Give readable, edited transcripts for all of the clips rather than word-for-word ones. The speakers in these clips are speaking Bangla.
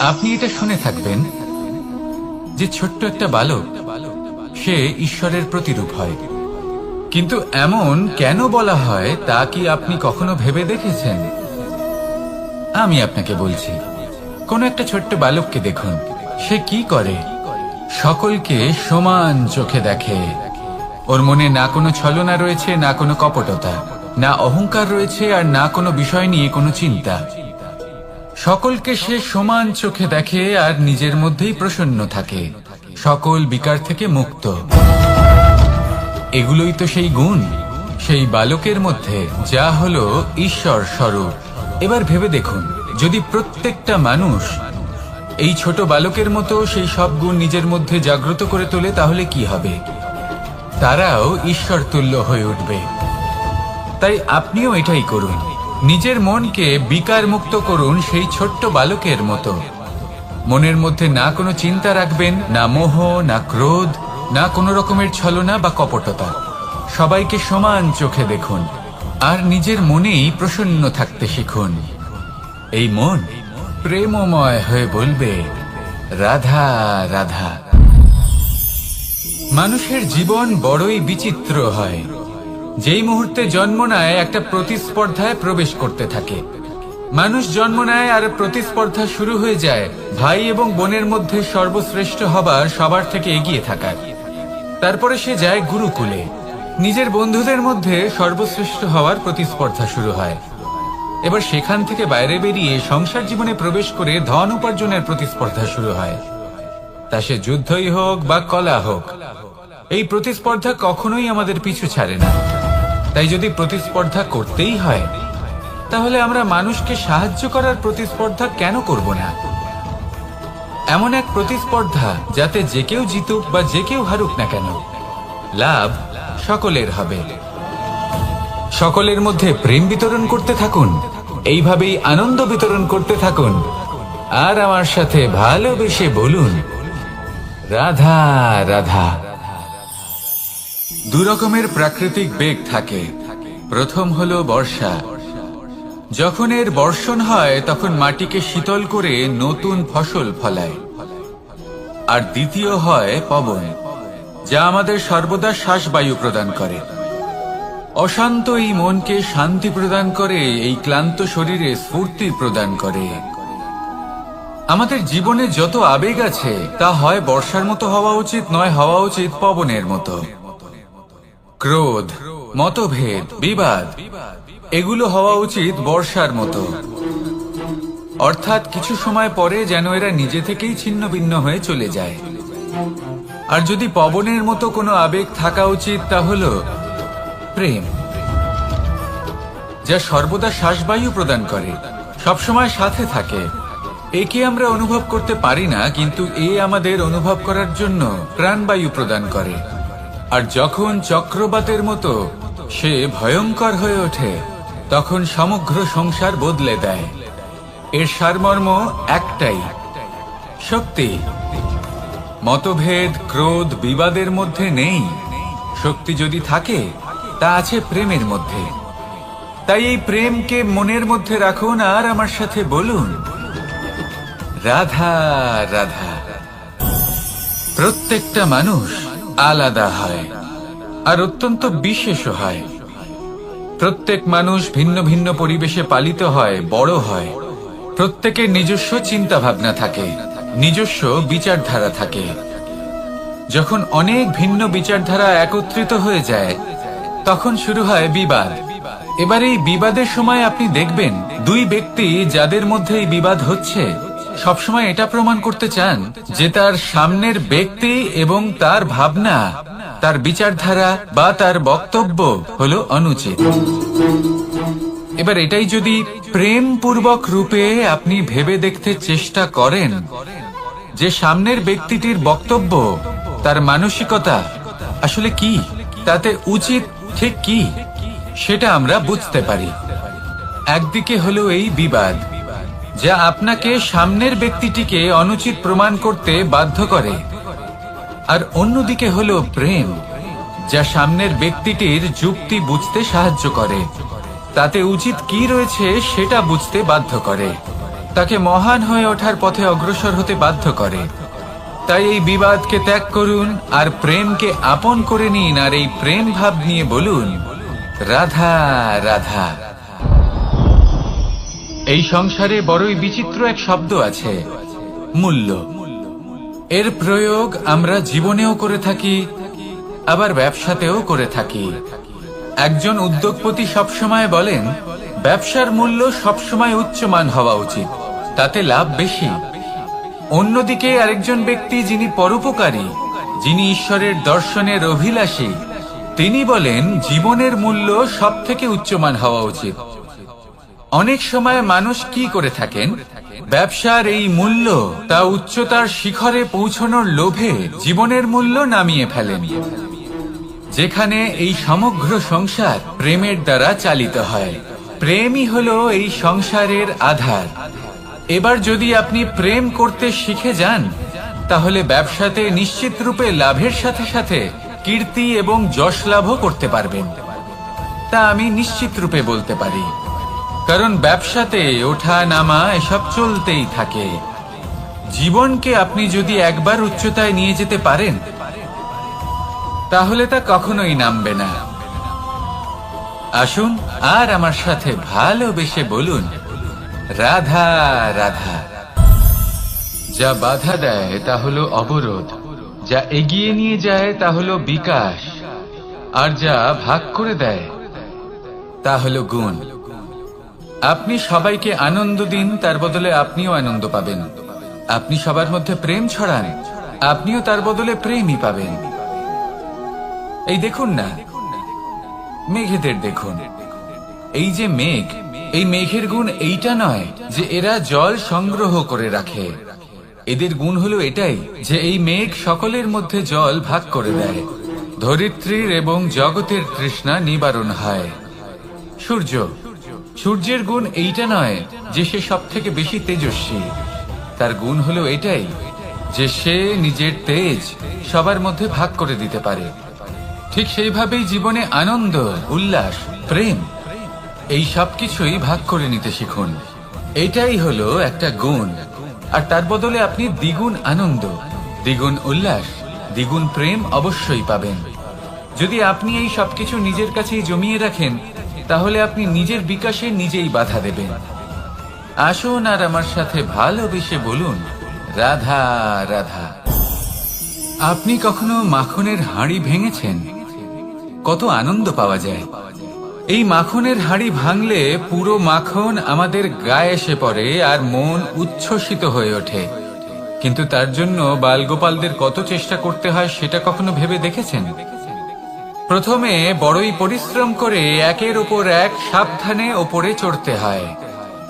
আপনি এটা শুনে থাকবেন যে ছোট্ট একটা বালক সে ঈশ্বরের প্রতিরূপ হয়, কিন্তু এমন কেন বলা হয় তা কি আপনি কখনো ভেবে দেখেছেন? আমি আপনাকে বলছি, কোন একটা ছোট্ট বালককে দেখুন, সে কি করে? সকলকে সমান চোখে দেখে। ওর মনে না কোনো ছলনা রয়েছে, না কোনো কপটতা, না অহংকার রয়েছে, আর না কোনো বিষয় নিয়ে কোনো চিন্তা। সকলকে সে সমান চোখে দেখে আর নিজের মধ্যেই প্রসন্ন থাকে, সকল বিকার থেকে মুক্ত। এগুলোই তো সেই গুণ সেই বালকের মধ্যে, যা হলো ঈশ্বর স্বরূপ। এবার ভেবে দেখুন, যদি প্রত্যেকটা মানুষ এই ছোট বালকের মতো সেই সব গুণ নিজের মধ্যে জাগ্রত করে তোলে, তাহলে কি হবে? তারাও ঈশ্বর তুল্য হয়ে উঠবে। তাই আপনিও এটাই করুন, নিজের মনকে বিকার মুক্ত করুন সেই ছোট্ট বালকের মতো। মনের মধ্যে না কোনো চিন্তা রাখবেন, না মোহ, না ক্রোধ, না কোনো রকমের ছলনা বা কপটতা। সবাইকে সমান চোখে দেখুন আর নিজের মনেই প্রসন্ন থাকতে শিখুন। এই মন প্রেমময় হয়ে বলবে, রাধা রাধা। মানুষের জীবন বড়ই বিচিত্র হয়। যেই মুহূর্তে জন্ম নেয় একটা প্রতিস্পর্ধায় প্রবেশ করতে থাকে। মানুষ জন্ম নেয় আর প্রতিস্পর্ধা শুরু হয়ে যায় ভাই এবং বোনের মধ্যে সর্বশ্রেষ্ঠ হবার, সবার থেকে এগিয়ে থাকার। তারপরে সে যায় গুরুকুলে, নিজের বন্ধুদের মধ্যে সর্বশ্রেষ্ঠ হওয়ার প্রতিস্পর্ধা শুরু হয়। এবার সেখান থেকে বাইরে বেরিয়ে সংসার জীবনে প্রবেশ করে ধন উপার্জনের প্রতিস্পর্ধা শুরু হয়। তা সে যুদ্ধই হোক বা কলা হোক, এই প্রতিস্পর্ধা কখনোই আমাদের পিছু ছাড়ে না। তাই যদি প্রতিস্পর্ধা করতেই হয়, তাহলে আমরা মানুষকে সাহায্য করার প্রতিস্পর্ধা কেন করব না? এমন এক প্রতিস্পর্ধা যাতে যে কেউ জিতুক বা যে কেউ হারুক না কেন, লাভ সকলের হবে। সকলের মধ্যে প্রেম বিতরণ করতে থাকুন, এইভাবেই আনন্দ বিতরণ করতে থাকুন। আর আমার সাথে ভালোবেসে বলুন, রাধা রাধা। দু রকমের প্রাকৃতিক বেগ থাকে। প্রথম হলো বর্ষা। যখন এর বর্ষণ হয় তখন মাটিকে শীতল করে নতুন ফসল ফলায়। আর দ্বিতীয় হয় পবন, যা আমাদের সর্বদা শ্বাসবায়ু প্রদান করে। অশান্ত এই মনকে শান্তি প্রদান করে, এই ক্লান্ত শরীরে স্ফূর্তি প্রদান করে। আমাদের জীবনে যত আবেগ আছে তা হয় বর্ষার মতো হওয়া উচিত, নয় হওয়া উচিত পবনের মতো। ক্রোধ, মতভেদ, বিবাদ, এগুলো হওয়া উচিত বর্ষার মতো। অর্থাৎ কিছু সময় পরে যেন এরা নিজে থেকেই ছিন্ন ভিন্ন হয়ে চলে যায়। আর যদি পবনের মতো কোনো আবেগ থাকা উচিত, তা হলো প্রেম, যা সর্বদা শ্বাসবায়ু প্রদান করে, সবসময় সাথে থাকে। একে আমরা অনুভব করতে পারি না, কিন্তু এ আমাদের অনুভব করার জন্য প্রাণবায়ু প্রদান করে। আর যখন চক্রবাতের মতো সে ভয়ঙ্কর হয়ে ওঠে, তখন সমগ্র সংসার বদলে দেয়। এর সারমর্ম একটাই, শক্তি। মতভেদ, ক্রোধ, বিবাদের মধ্যে নেই। শক্তি যদি থাকে, তা আছে প্রেমের মধ্যে। তাই এই প্রেমকে মনের মধ্যে রাখুন আর আমার সাথে বলুন, রাধা রাধা। প্রত্যেকটা মানুষ আলাদা হয় আর অত্যন্ত বিশেষও হয়। প্রত্যেক মানুষ ভিন্ন ভিন্ন পরিবেশে পালিত হয়, বড় হয়। প্রত্যেকের নিজস্ব চিন্তা ভাবনা থাকে, নিজস্ব বিচারধারা থাকে। যখন অনেক ভিন্ন বিচারধারা একত্রিত হয়ে যায়, তখন শুরু হয় বিবাদ। এবার এই বিবাদের সময় আপনি দেখবেন, দুই ব্যক্তি যাদের মধ্যে এই বিবাদ হচ্ছে, সবসময় এটা প্রমাণ করতে চান যে তার সামনের ব্যক্তি এবং তার ভাবনা, তার বিচারধারা বা তার বক্তব্য হলো অনুচিত। এবার এটাই যদি প্রেম পূর্বক রূপে আপনি ভেবে দেখতে চেষ্টা করেন যে সামনের ব্যক্তিটির বক্তব্য, তার মানসিকতা আসলে কি, তাতে উচিত ঠিক কি, সেটা আমরা বুঝতে পারি। একদিকে হলো এই বিবাদ, যা আপনাকে সামনের ব্যক্তিটিকে অনুচিত প্রমাণ করতে বাধ্য করে। আর অন্যদিকে হলো প্রেম, যা সামনের ব্যক্তিটির যুক্তি বুঝতে সাহায্য করে, তাতে উচিত কি রয়েছে সেটা বুঝতে বাধ্য করে। তাকে মহান হয়ে ওঠার পথে অগ্রসর হতে বাধ্য করে। তাই এই বিবাদকে ত্যাগ করুন আর প্রেমকে আপন করে নিন, আর এই প্রেম ভাব নিয়ে বলুন, রাধা রাধা। এই সংসারে বড়ই বিচিত্র এক শব্দ আছে, মূল্য। এর প্রয়োগ আমরা জীবনেও করে থাকি, আবার ব্যবসাতেও করে থাকি। একজন উদ্যোগপতি সবসময় বলেন, ব্যবসার মূল্য সবসময় উচ্চমান হওয়া উচিত, তাতে লাভ বেশি। অন্যদিকে আরেকজন ব্যক্তি যিনি পরোপকারী, যিনি ঈশ্বরের দর্শনের অভিলাষী, তিনি বলেন জীবনের মূল্য সব থেকে উচ্চমান হওয়া উচিত। অনেক সময় মানুষ কি করে থাকেন, ব্যবসার এই মূল্য তা উচ্চতার শিখরে পৌঁছানোর লোভে জীবনের মূল্য নামিয়ে ফেলেন। যেখানে এই সমগ্র সংসার প্রেমের দ্বারা চালিত হয়, প্রেমই হলো এই সংসারের আধার। এবার যদি আপনি প্রেম করতে শিখে যান, তাহলে ব্যবসাতে নিশ্চিত রূপে লাভের সাথে সাথে কীর্তি এবং যশ লাভও করতে পারবেন। তা আমি নিশ্চিত রূপে বলতে পারি, কারণ ব্যবসাতে ওঠা নামা এসব চলতেই থাকে। জীবনকে আপনি যদি একবার উচ্চতায় নিয়ে যেতে পারেন, তাহলে তা কখনোই নামবে না। আসুন আর আমার সাথে ভালোবেসে বলুন, রাধা রাধা। যা বাধা দেয় তা হলো অবরোধ, যা এগিয়ে নিয়ে যায় তা হলো বিকাশ, আর যা ভাগ করে দেয় তা হলো গুণ। আপনি সবাইকে আনন্দ দিন, তার বদলে আপনিও আনন্দ পাবেন। আপনি সবার মধ্যে প্রেম ছড়ান, আপনিও তার বদলে প্রেমই পাবেন। এই দেখুন না, মেঘেদের দেখুন। এই যে মেঘ, এই মেঘের গুণ এইটা নয় যে এরা জল সংগ্রহ করে রাখে। এদের গুণ হলো এটাই যে এই মেঘ সকলের মধ্যে জল ভাগ করে দেয়। ধরিত্রীর এবং জগতের তৃষ্ণা নিবারণ হয়। সূর্য, সূর্যের গুণ এইটা নয় যে সে সব থেকে বেশি তেজস্বী। তার গুণ হলো এটাই যে সে নিজের তেজ সবার মধ্যে ভাগ করে দিতে পারে। ঠিক সেইভাবেই জীবনে আনন্দ, উল্লাস, প্রেম এই সব কিছুই ভাগ করে নিতে শিখুন। এটাই হলো একটা গুণ, আর তার বদলে আপনি দ্বিগুণ আনন্দ, দ্বিগুণ উল্লাস, দ্বিগুণ প্রেম অবশ্যই পাবেন। যদি আপনি এই সবকিছু নিজের কাছেই জমিয়ে রাখেন, তাহলে আপনি নিজের বিকাশে নিজেই বাধা দেবেন। আসুন আর আমার সাথে ভালোবেসে বলুন, রাধা রাধা। আপনি কখনো মাখনের হাঁড়ি ভেঙেছেন? কত আনন্দ পাওয়া যায়। এই মাখনের হাঁড়ি ভাঙলে পুরো মাখন আমাদের গায়ে এসে পড়ে আর মন উচ্ছ্বসিত হয়ে ওঠে। কিন্তু তার জন্য বালগোপালদের কত চেষ্টা করতে হয় সেটা কখনো ভেবে দেখেছেন? প্রথমে বড়ই পরিশ্রম করে একের ওপর এক সাবধানে ওপরে চড়তে হয়,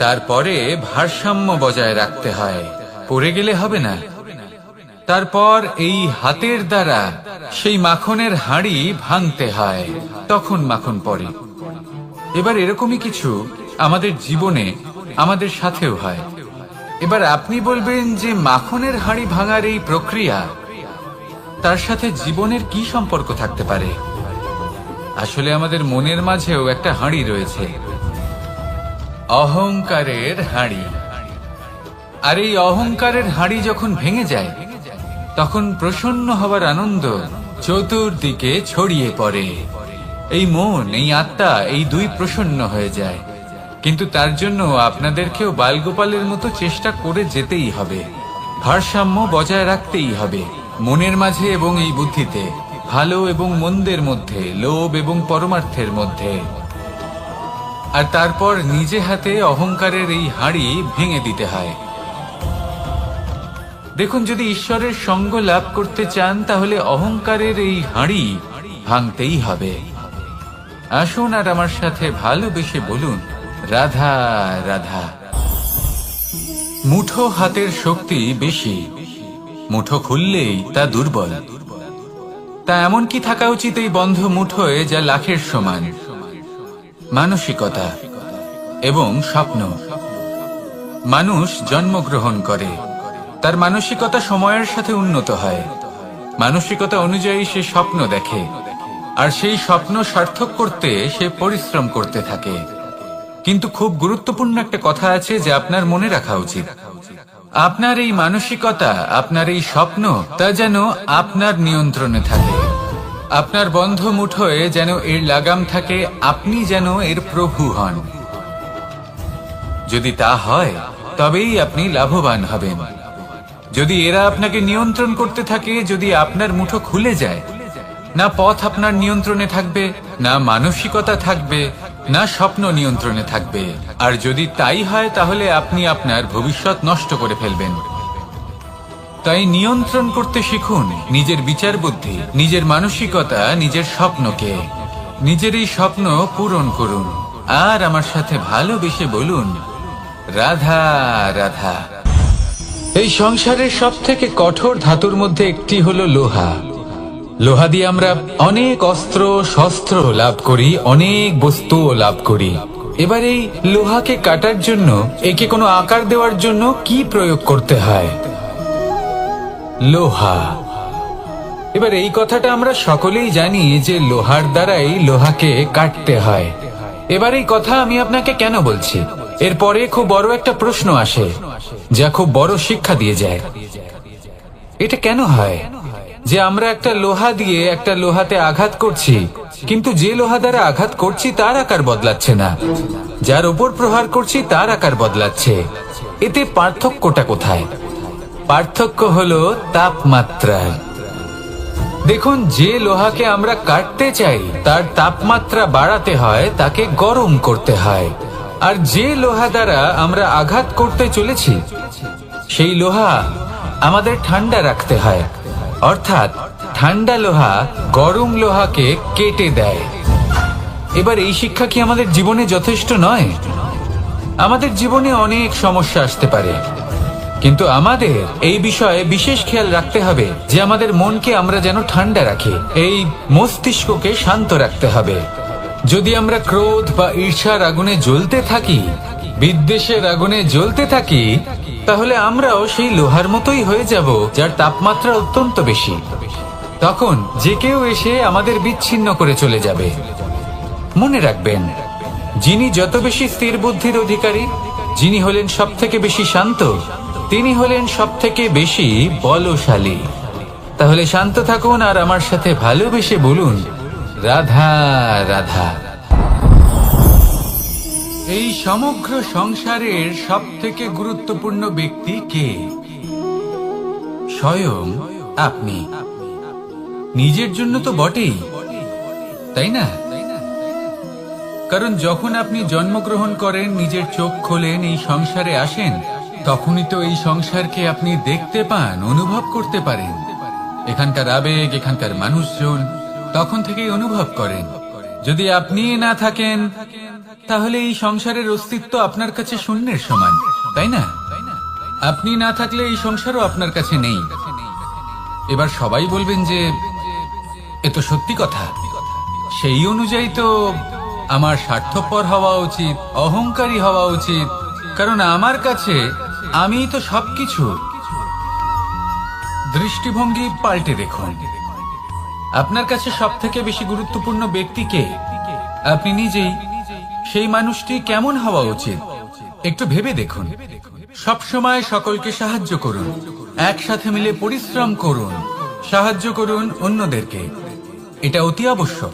তারপরে ভারসাম্য বজায় রাখতে হয়, পড়ে গেলে হবে না। তারপর এই হাতের দ্বারা সেই মাখনের হাঁড়ি ভাঙতে হয়, তখন মাখন পড়ে। এবার এরকমই কিছু আমাদের জীবনে আমাদের সাথেও হয়। এবার আপনি বলবেন যে মাখনের হাঁড়ি ভাঙার এই প্রক্রিয়া, তার সাথে জীবনের কি সম্পর্ক থাকতে পারে? আসলে আমাদের মনের মাঝেও একটা হাঁড়ি রয়েছে, অহংকারের হাঁড়ি। আর এই অহংকারের হাঁড়ি যখন ভেঙে যায়, তখন প্রসন্ন হবার আনন্দ চতুর্দিকে ছড়িয়ে পড়ে। এই মন, এই আত্মা, এই দুই প্রসন্ন হয়ে যায়। কিন্তু তার জন্য আপনাদেরকেও বালগোপালের মতো চেষ্টা করে যেতেই হবে, ভারসাম্য বজায় রাখতেই হবে মনের মাঝে এবং এই বুদ্ধিতে, ভালো এবং মন্দের মধ্যে, লোভ এবং পরমার্থের মধ্যে। আর তারপর নিজে হাতে অহংকারের এই হাঁড়ি ভেঙে দিতে হয়। দেখুন, যদি ঈশ্বরের সঙ্গ লাভ করতে চান, তাহলে অহংকারের এই হাঁড়ি ভাঙতেই হবে। আসুন আর আমার সাথে ভালোবেসে বলুন, রাধা রাধা। মুঠো হাতের শক্তি বেশি, মুঠো খুললেই তা দুর্বল। তা এমন কি থাকা উচিত এই বন্ধ মুঠোয় যা লাখের সমান? মানসিকতা এবং স্বপ্ন। মানুষ জন্মগ্রহণ করে, তার মানসিকতা সময়ের সাথে উন্নত হয়। মানসিকতা অনুযায়ী সে স্বপ্ন দেখে, আর সেই স্বপ্ন সার্থক করতে সে পরিশ্রম করতে থাকে। কিন্তু খুব গুরুত্বপূর্ণ একটা কথা আছে যা আপনার মনে রাখা উচিত। আপনার এই মানসিকতা, আপনার এই স্বপ্ন, তা যেন আপনার নিয়ন্ত্রণে থাকে। আপনার বন্ধ মুঠোয় যেন এর লাগাম থাকে, আপনি যেন এর প্রভু হন। যদি তা হয় তবেই আপনি লাভবান হবেন। যদি এরা আপনাকে নিয়ন্ত্রণ করতে থাকে, যদি আপনার মুঠো খুলে যায়, না পথ আপনার নিয়ন্ত্রণে থাকবে, না মানসিকতা থাকবে, না স্বপ্ন নিয়ন্ত্রণে থাকবে। আর যদি তাই হয় তাহলে আপনি আপনার ভবিষ্যৎ নষ্ট করে ফেলবেন। তাই নিয়ন্ত্রণ করতে শিখুন নিজের বিচার বুদ্ধি, নিজের মানসিকতা, নিজের স্বপ্নকে। নিজের এই স্বপ্ন পূরণ করুন আর আমার সাথে ভালোবেসে বলুন, রাধা রাধা। এই সংসারের সব থেকে কঠোর ধাতুর মধ্যে একটি হলো লোহা। লোহা দিয়ে আমরা অনেক অস্ত্র শস্ত্র লাভ করি, অনেক বস্তুও লাভ করি। এবার এই লোহাকে কাটার জন্য, একে কোনো আকার দেওয়ার জন্য কি প্রয়োগ করতে হয়? লোহা। এবার এই কথাটা আমরা সকলেই জানি যে লোহার দ্বারাই লোহাকে কাটতে হয়। এবার এই কথা আমি আপনাকে কেন বলছি? এরপরে খুব বড় একটা প্রশ্ন আসে যা খুব বড় শিক্ষা দিয়ে যায়। এটা কেন হয় যে আমরা একটা লোহা দিয়ে একটা লোহাতে আঘাত করছি, কিন্তু যে লোহা দ্বারা আঘাত করছি তার আকার বদলাচ্ছে না, যার উপর প্রহার করছি তার আকার বদলাচ্ছে? এতে পার্থক্যটা কোথায়? পার্থক্য হলো তাপমাত্রায়। দেখুন, যে লোহাকে আমরা কাটতে চাই তার তাপমাত্রা বাড়াতে হয়, তাকে গরম করতে হয়। আর যে লোহা দ্বারা আমরা আঘাত করতে চলেছি সেই লোহা আমাদের ঠান্ডা রাখতে হয়। অর্থাৎ ঠান্ডা লোহা গরম লোহাকে কেটে দেয়। এবার এই শিক্ষা কি আমাদের জীবনে যথেষ্ট নয়? আমাদের জীবনে অনেক সমস্যা আসতে পারে, কিন্তু আমাদের এই বিষয়ে বিশেষ খেয়াল রাখতে হবে যে আমাদের মনকে আমরা যেন ঠান্ডা রাখি, এই মস্তিষ্ককে শান্ত রাখতে হবে। যদি আমরা ক্রোধ বা ঈর্ষার আগুনে জ্বলতে থাকি, বিদ্বেষের আগুনে জ্বলতে থাকি, তাহলে আমরাও সেই লোহার মতোই হয়ে যাব যার তাপমাত্রা অত্যন্ত বেশি। তখন যে কেউ এসে আমাদের বিচ্ছিন্ন করে চলে যাবে। মনে রাখবেন, যিনি যত বেশি স্থির বুদ্ধির অধিকারী, যিনি হলেন সব থেকে বেশি শান্ত, তিনি হলেন সব থেকে বেশি বলশালী। তাহলে শান্ত থাকুন আর আমার সাথে ভালোবেসে বলুন, রাধা রাধা। এই সমগ্র সংসারের সব থেকে গুরুত্বপূর্ণ ব্যক্তি কে? স্বয়ং আপনি। নিজের জন্য তো বটেই, তাই না? কারণ যখন আপনি জন্মগ্রহণ করেন, নিজের চোখ খোলেন, এই সংসারে আসেন, তখনই তো এই সংসারকে আপনি দেখতে পান, অনুভব করতে পারেন। এখানকার আবেগ, এখানকার মানুষজন তখন থেকেই অনুভব করেন। যদি আপনি না থাকেন তাহলে এই সংসারের অস্তিত্ব আপনার কাছে শূন্যের সমান, তাই না? আপনি না থাকলে এই সংসারও আপনার কাছে নেই। এবার সবাই বলবেন যে এ তো সত্যি কথা, সেই অনুযায়ী তো আমার স্বার্থপর হওয়া উচিত, অহংকারী হওয়া উচিত, কারণ আমার কাছে আমিই তো সবকিছু। দৃষ্টিভঙ্গি পাল্টে দেখুন। আপনার কাছে সব থেকে বেশি গুরুত্বপূর্ণ ব্যক্তি কে? আপনি নিজেই। সেই মানুষটি কেমন হওয়া উচিত একটু ভেবে দেখুন। সবসময় সকলকে সাহায্য করুন, একসাথে মিলে পরিশ্রম করুন, সাহায্য করুন অন্যদেরকে। এটা অতি আবশ্যক।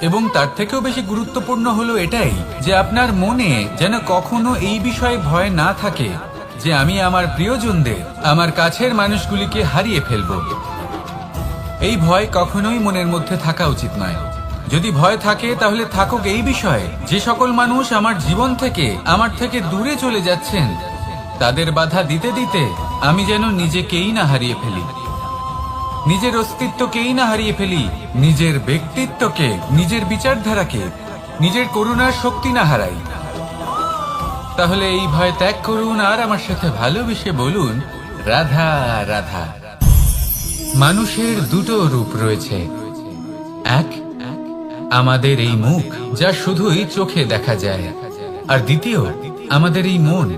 এবং তার থেকেও বেশি গুরুত্বপূর্ণ হলো এটাই যে আপনার মনে যেন কখনো এই বিষয়ে ভয় না থাকে যে আমি আমার প্রিয়জনদের, আমার কাছের মানুষগুলিকে হারিয়ে ফেলব। এই ভয় কখনোই মনের মধ্যে থাকা উচিত নয়। যদি ভয় থাকে তাহলে থাকুক এই বিষয়ে যে সকল মানুষ আমার জীবন থেকে, আমার থেকে দূরে চলে যাচ্ছেন, তাদের বাধা দিতে দিতে আমি যেন নিজেকেই না হারিয়ে ফেলি, নিজের অস্তিত্বকেই না হারিয়ে ফেলি, নিজের ব্যক্তিত্বকে, নিজের বিচারধারাকে, নিজের করুণার শক্তি না হারাই। তাহলে এই ভয় ত্যাগ করুন আর আমার সাথে ভালোবেসে বলুন, রাধা রাধা। মানুষের দুটো রূপ রয়েছে। এক, আমাদের এই মুখ যা শুধুই চোখে দেখা যায়, আর দ্বিতীয় আমাদের এই মন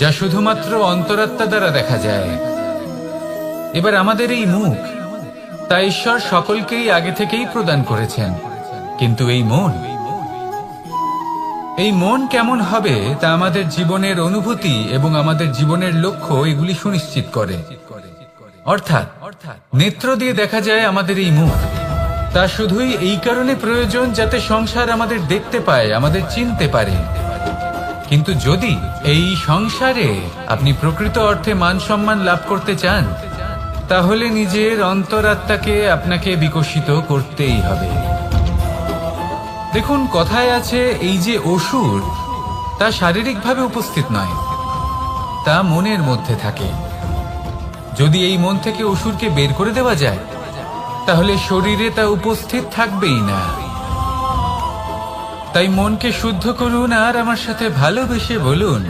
যা শুধুমাত্র অন্তরাত্মা দ্বারা দেখা যায়। এবার আমাদের এই মুখ তা ঈশ্বর সকলকেই আগে থেকেই প্রদান করেছেন, কিন্তু এই মন, এই মন কেমন হবে তা আমাদের জীবনের অনুভূতি এবং আমাদের জীবনের লক্ষ্য এগুলি সুনিশ্চিত করে। অর্থাৎ নেত্র দিয়ে দেখা যায় আমাদের এই মুখ, তা শুধুই এই কারণে প্রয়োজন যাতে সংসার আমাদের দেখতে পায়, আমাদের চিনতে পারে। কিন্তু যদি এই সংসারে আপনি প্রকৃত অর্থে মান সম্মান লাভ করতে চান, তাহলে নিজের অন্তরাত্মাকে আপনাকে বিকশিত করতেই হবে। দেখুন, কথায় আছে এই যে অসুর, তা শারীরিকভাবে উপস্থিত নয়, তা মনের মধ্যে থাকে। যদি এই মন থেকে অসুরকে বের করে দেওয়া যায়, তাহলে শরীরে তা উপস্থিত থাকবেই না। তাই মনকে শুদ্ধ করুন আর আমার সাথে ভালোবেসে বলুন,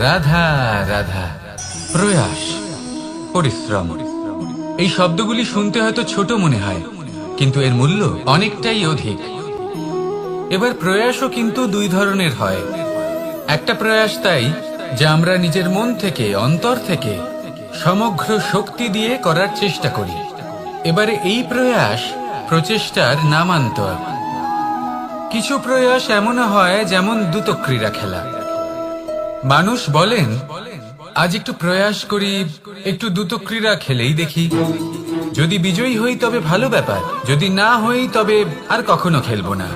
রাধা রাধা। প্রয়াস, পরিশ্রম, এই শব্দগুলি শুনতে হয়তো ছোট মনে হয়, কিন্তু এর মূল্য অনেকটাই অধিক। এবার প্রয়াসও কিন্তু দুই ধরনের হয়। একটা প্রয়াস তাই যা আমরা নিজের মন থেকে, অন্তর থেকে সমগ্র শক্তি দিয়ে করার চেষ্টা করি। এবারে এই প্রয়াস প্রচেষ্টার নামান্তর। কিছু প্রয়াস এমনও হয় যেমন দ্রুতক্রীড়া খেলা। মানুষ বলেন, আজ একটু প্রয়াস করি, একটু দ্রুতক্রীড়া খেলেই দেখি, যদি বিজয়ী হই তবে ভালো ব্যাপার, যদি না হই তবে আর কখনো খেলবো না।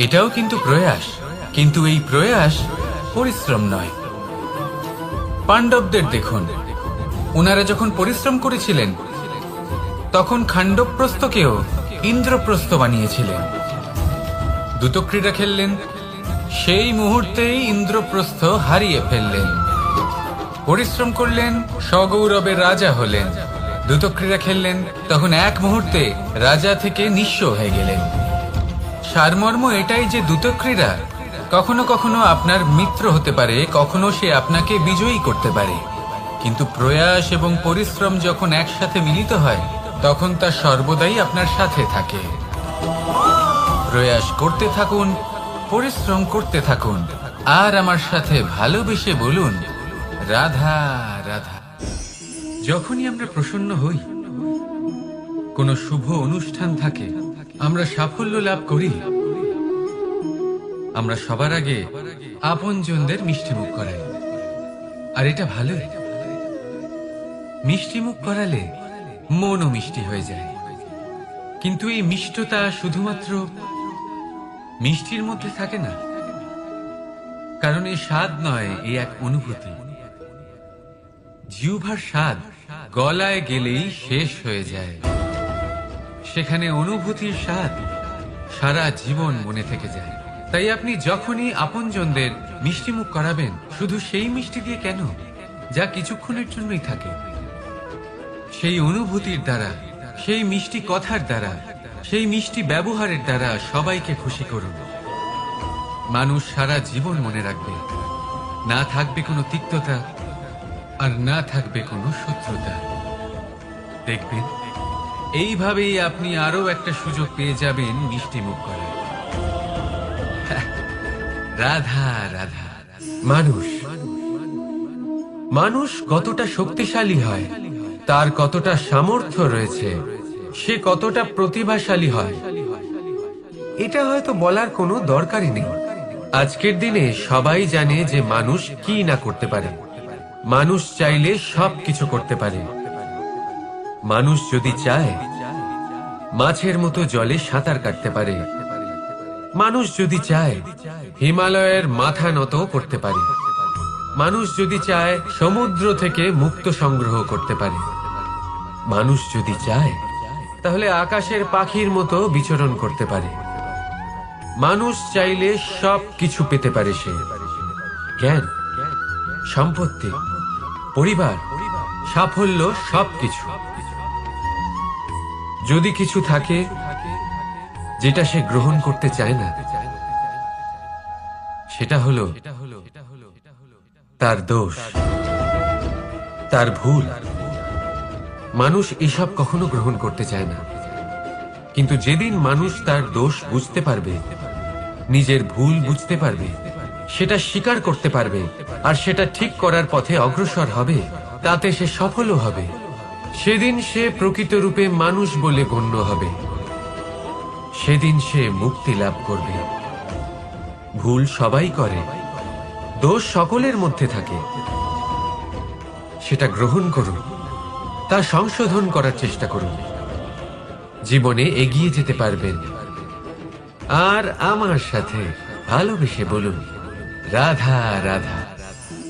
এটাও কিন্তু প্রয়াস, কিন্তু এই প্রয়াস পরিশ্রম নয়। পাণ্ডবদের দেখুন, ওনারা যখন পরিশ্রম করেছিলেন তখন খাণ্ডবপ্রস্থকেও ইন্দ্রপ্রস্থ বানিয়েছিলেন। দ্রুতক্রীড়া খেললেন, সেই মুহূর্তেই ইন্দ্রপ্রস্থ হারিয়ে ফেললেন। পরিশ্রম করলেন, সগৌরবের রাজা হলেন। দ্রুতক্রীড়া খেললেন, তখন এক মুহূর্তে রাজা থেকে নিঃস্ব হয়ে গেলেন। সারমর্ম এটাই যে দ্রুতক্রীড়া কখনো কখনো আপনার মিত্র হতে পারে, কখনো সে আপনাকে বিজয়ী করতে পারে, কিন্তু প্রয়াস এবং পরিশ্রম যখন একসাথে মিলিত হয় তখন তা সর্বদাই আপনার সাথে থাকে। প্রয়াস করতে থাকুন, পরিশ্রম করতে থাকুন, আর আমার সাথে ভালোবেসে বলুন, রাধা রাধা। যখনই আমরা প্রসন্ন হই, কোনো শুভ অনুষ্ঠান থাকে, আমরা সাফল্য লাভ করি, আমরা সবার আগে আপনজনদের মিষ্টিমুখ করাই। আর এটা ভালো, মিষ্টিমুখ করালে মনও মিষ্টি হয়ে যায়। কিন্তু এই মিষ্টতা শুধুমাত্র মিষ্টির মধ্যে থাকে না, কারণ এই স্বাদ নয়, এই এক অনুভূতি। জিহ্বার স্বাদ গলায় গেলেই শেষ হয়ে যায়, সেখানে অনুভূতির স্বাদ সারা জীবন মনে থেকে যায়। তাই আপনি যখনই আপনজনদের মিষ্টিমুখ করাবেন, শুধু সেই মিষ্টি দিয়ে কেন, যা কিছুক্ষণের জন্যই থাকে, সেই অনুভূতির দ্বারা, সেই মিষ্টি কথার দ্বারা, সেই মিষ্টি ব্যবহারের দ্বারা সবাইকে খুশি করুন। মানুষ সারা জীবন মনে রাখবে, না থাকবে কোনো তিক্ততা আর না থাকবে কোনো শত্রুতা। দেখবেন এইভাবেই আপনি আরো একটা সুযোগ পেয়ে যাবেন মিষ্টিমুখ করার। রাধা রাধা। মানুষ কতটা শক্তিশালী হয়, তার কতটা সামর্থ্য রয়েছে, সে কতটা প্রতিভাশালী হয়, এটা হয়তো বলার কোনো দরকারই নেই। আজকের দিনে সবাই জানে যে মানুষ কি না করতে পারে। মানুষ চাইলে সবকিছু করতে পারে। মানুষ যদি চায় মাছের মতো জলে সাঁতার কাটতে পারে। মানুষ যদি চায় হিমালয়ের মাথা নত করতে পারে। মানুষ যদি চায় সমুদ্র থেকে মুক্ত সংগ্রহ করতে পারে। মানুষ যদি চায় তাহলে আকাশের পাখির মতো বিচরণ করতে পারে। মানুষ চাইলে সব কিছু পেতে পারে। সে জ্ঞান, সম্পত্তি, পরিবার, সাফল্য, সবকিছু। যদি কিছু থাকে যেটা সে গ্রহণ করতে চায় না, সেটা হলো তার দোষ, তার ভুল। মানুষ এসব কখনো গ্রহণ করতে চায় না, কিন্তু যেদিন মানুষ তার দোষ বুঝতে পারবে, নিজের ভুল বুঝতে পারবে, সেটা স্বীকার করতে পারবে আর সেটা ঠিক করার পথে অগ্রসর হবে, তাতে সে সফলও হবে। সেদিন সে প্রকৃত রূপে মানুষ বলে গণ্য হবে। সেদিন সে মুক্তি লাভ করবে। ভুল সবাই করে, দোষ সকলের মধ্যে থাকে। সেটা গ্রহণ করুন, তা সংশোধন করার চেষ্টা করুন, জীবনে এগিয়ে যেতে পারবেন। আর আমার সাথে ভালোবেসে বলুন, রাধা রাধা।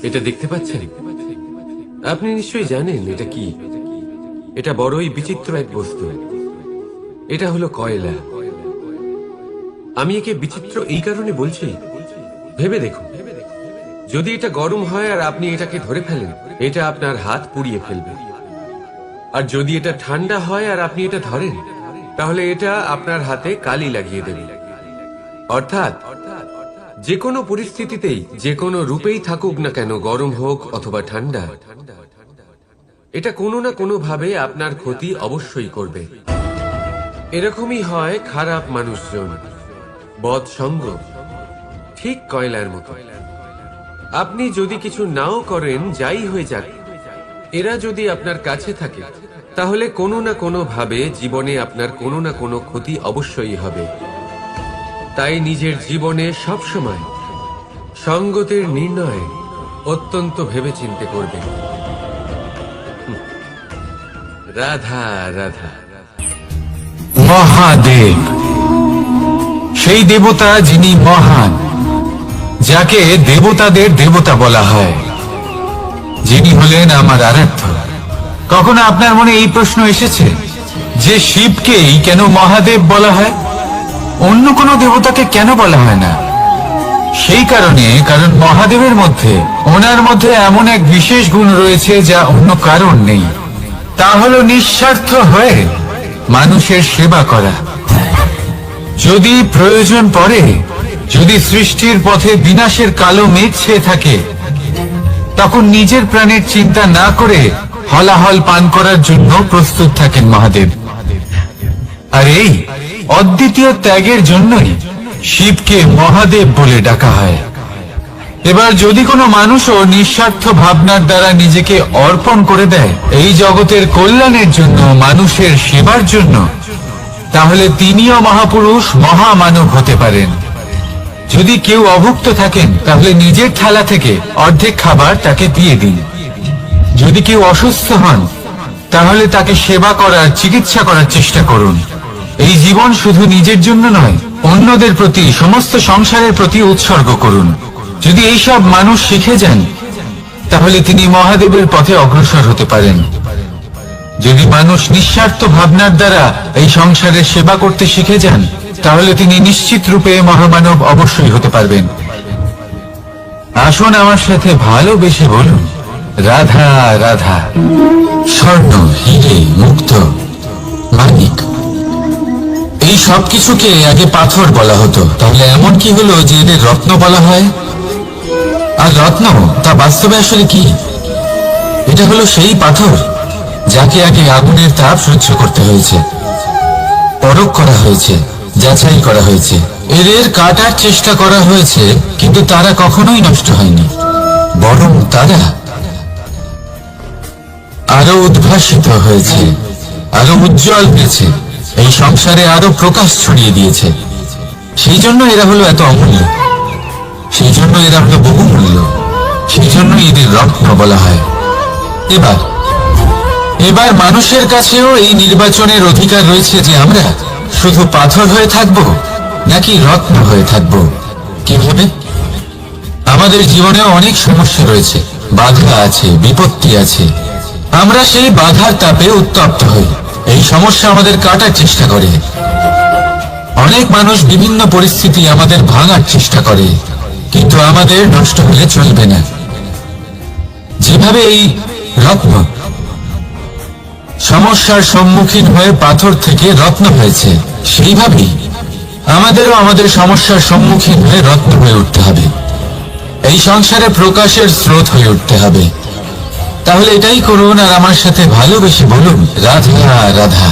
এটা দেখতে পাচ্ছেন? আপনি নিশ্চয়ই জানেন এটা কি। এটা বড়ই বিচিত্র এক বস্তু। এটা হলো কয়লা। আমি একে বিচিত্র এই কারণে বলছি, ভেবে দেখুন, যদি এটা গরম হয় আর আপনি এটাকে ধরে ফেলেন, এটা আপনার হাত পুড়িয়ে ফেলবে। আর যদি এটা ঠান্ডা হয় আর আপনি এটা ধরেন, তাহলে এটা আপনার হাতে কালি লাগিয়ে দেবে। অর্থাৎ যে কোনো পরিস্থিতিতেই, যে কোনো রূপেই থাকুক না কেন, গরম হোক অথবা ঠান্ডা, এটা কোনো না কোনো ভাবে আপনার ক্ষতি অবশ্যই করবে। এরকমই হয় খারাপ মানুষজন, বদ সঙ্গ, ঠিক কয়লার মতো। আপনি যদি কিছু নাও করেন, যাই হয়ে যাক, এরা যদি আপনার কাছে থাকে, তাহলে কোনো না কোনো ভাবে জীবনে আপনার কোনো না কোনো ক্ষতি অবশ্যই হবে। তাই নিজের জীবনে সবসময় সঙ্গতের নির্ণয় অত্যন্ত ভেবেচিন্তে করবেন। রাধা রাধা। মহাদেব সেই দেবতা যিনি মহান, যাকে দেবতাদের দেবতা বলা হয়, যিনি হলেন আমার আরাধ্য। কখনো আপনার মনে এই প্রশ্ন এসেছে যে শিবকেই কেন মহাদেব বলা হয়, অন্য কোনো দেবতাকে কেন বলা হয় না? সেই কারণ মহাদেবের মধ্যে, ওনার মধ্যে এমন এক বিশেষ গুণ রয়েছে যা অন্য কারণ নেই। তা হলো নিঃস্বার্থ হয়ে মানুষের সেবা করা। যদি প্রয়োজন পড়ে, যদি সৃষ্টির পথে বিনাশের কালো মেঘ ছেয়ে থাকে, তখন নিজের প্রাণের চিন্তা না করে হলাহল পান করার জন্য প্রস্তুত থাকেন মহাদেব। আর এই অদ্বিতীয় ত্যাগের জন্যই শিবকে মহাদেব বলে ডাকা হয়। এবার যদি কোনো মানুষও নিঃস্বার্থ ভাবনার দ্বারা নিজেকে অর্পণ করে দেয় এই জগতের কল্যাণের জন্য, মানুষের সেবার জন্য, তাহলে তিনিও মহাপুরুষ, মহামানব হতে পারেন। যদি কেউ অভুক্ত থাকেন, তাহলে নিজের থালা থেকে অর্ধেক খাবার তাকে দিয়ে দিন। যদি কেউ অসুস্থ হন, তাহলে তাকে সেবা করার, চিকিৎসা করার চেষ্টা করুন। এই জীবন শুধু নিজের জন্য নয়, অন্যদের প্রতি, সমস্ত সংসারের প্রতি উৎসর্গ করুন। যদি এইসব মানুষ শিখে যান, তাহলে তিনি মহাদেবের পথে অগ্রসর হতে পারেন। যদি মানুষ নিঃস্বার্থ ভাবনার দ্বারা এই সংসারের সেবা করতে শিখে যান, তাহলে তিনি নিশ্চিত রূপে মহামানব অবশ্যই হতে পারবেন। আসুন আমার সাথে ভালোবেসে বলুন, রাধা রাধা। স্বর্ণ, হিরে, মুক্ত, মানিক, এই সব কিছুকে আগে পাথর বলা হতো। তাহলে এমন কি হলো যে এদের রত্ন বলা হয়? আর রত্ন তা বাস্তবে আসলে কি? এটা হলো সেই পাথর যাকে আগে আগুনের তাপ সহ্য করতে হয়েছে, পরখ করা হয়েছে, যাচাই করা হয়েছে, এদের কাটার চেষ্টা করা হয়েছে, কিন্তু তারা কখনোই নষ্ট হয়নি, বরং তারা আরো উদ্ভাসিত হয়েছে, আরো উজ্জ্বল হয়েছে, এই সংসারে আরো প্রকাশ ছড়িয়ে দিয়েছে। সেই জন্য এরা হলো এত অমূল্য, সেই জন্য এরা হলো বহুমূল্য, সেই জন্য এদের রত্ন বলা হয়। এবার মানুষের কাছেও এই নির্বাচনের অধিকার রয়েছে যে আমরা শুধু পাথর হয়ে থাকব নাকি রত্ন হয়ে থাকব। কিভাবে? আমাদের জীবনেও অনেক সমস্যা রয়েছে, বাধা আছে, বিপত্তি আছে। আমরা সেই বাধার তাপে উত্তপ্ত হই, এই সমস্যা আমাদের কাটার চেষ্টা করে। অনেক মানুষ বিভিন্ন পরিস্থিতি আমাদের ভাঙার চেষ্টা করে, কিন্তু আমাদের নষ্ট হলে চলবে না। যেভাবে এই রত্ন সমস্যার সম্মুখীন হয়ে পাথর থেকে রত্ন হয়েছে, সেইভাবেই আমাদেরও আমাদের সমস্যার সম্মুখীন হয়ে রত্ন হয়ে উঠতে হবে, এই সংসারে প্রকাশের স্রোত হয়ে উঠতে হবে। তাহলে এটাই করুন আর আমার সাথে ভালোবেসে বলুন, রাধা রাধা।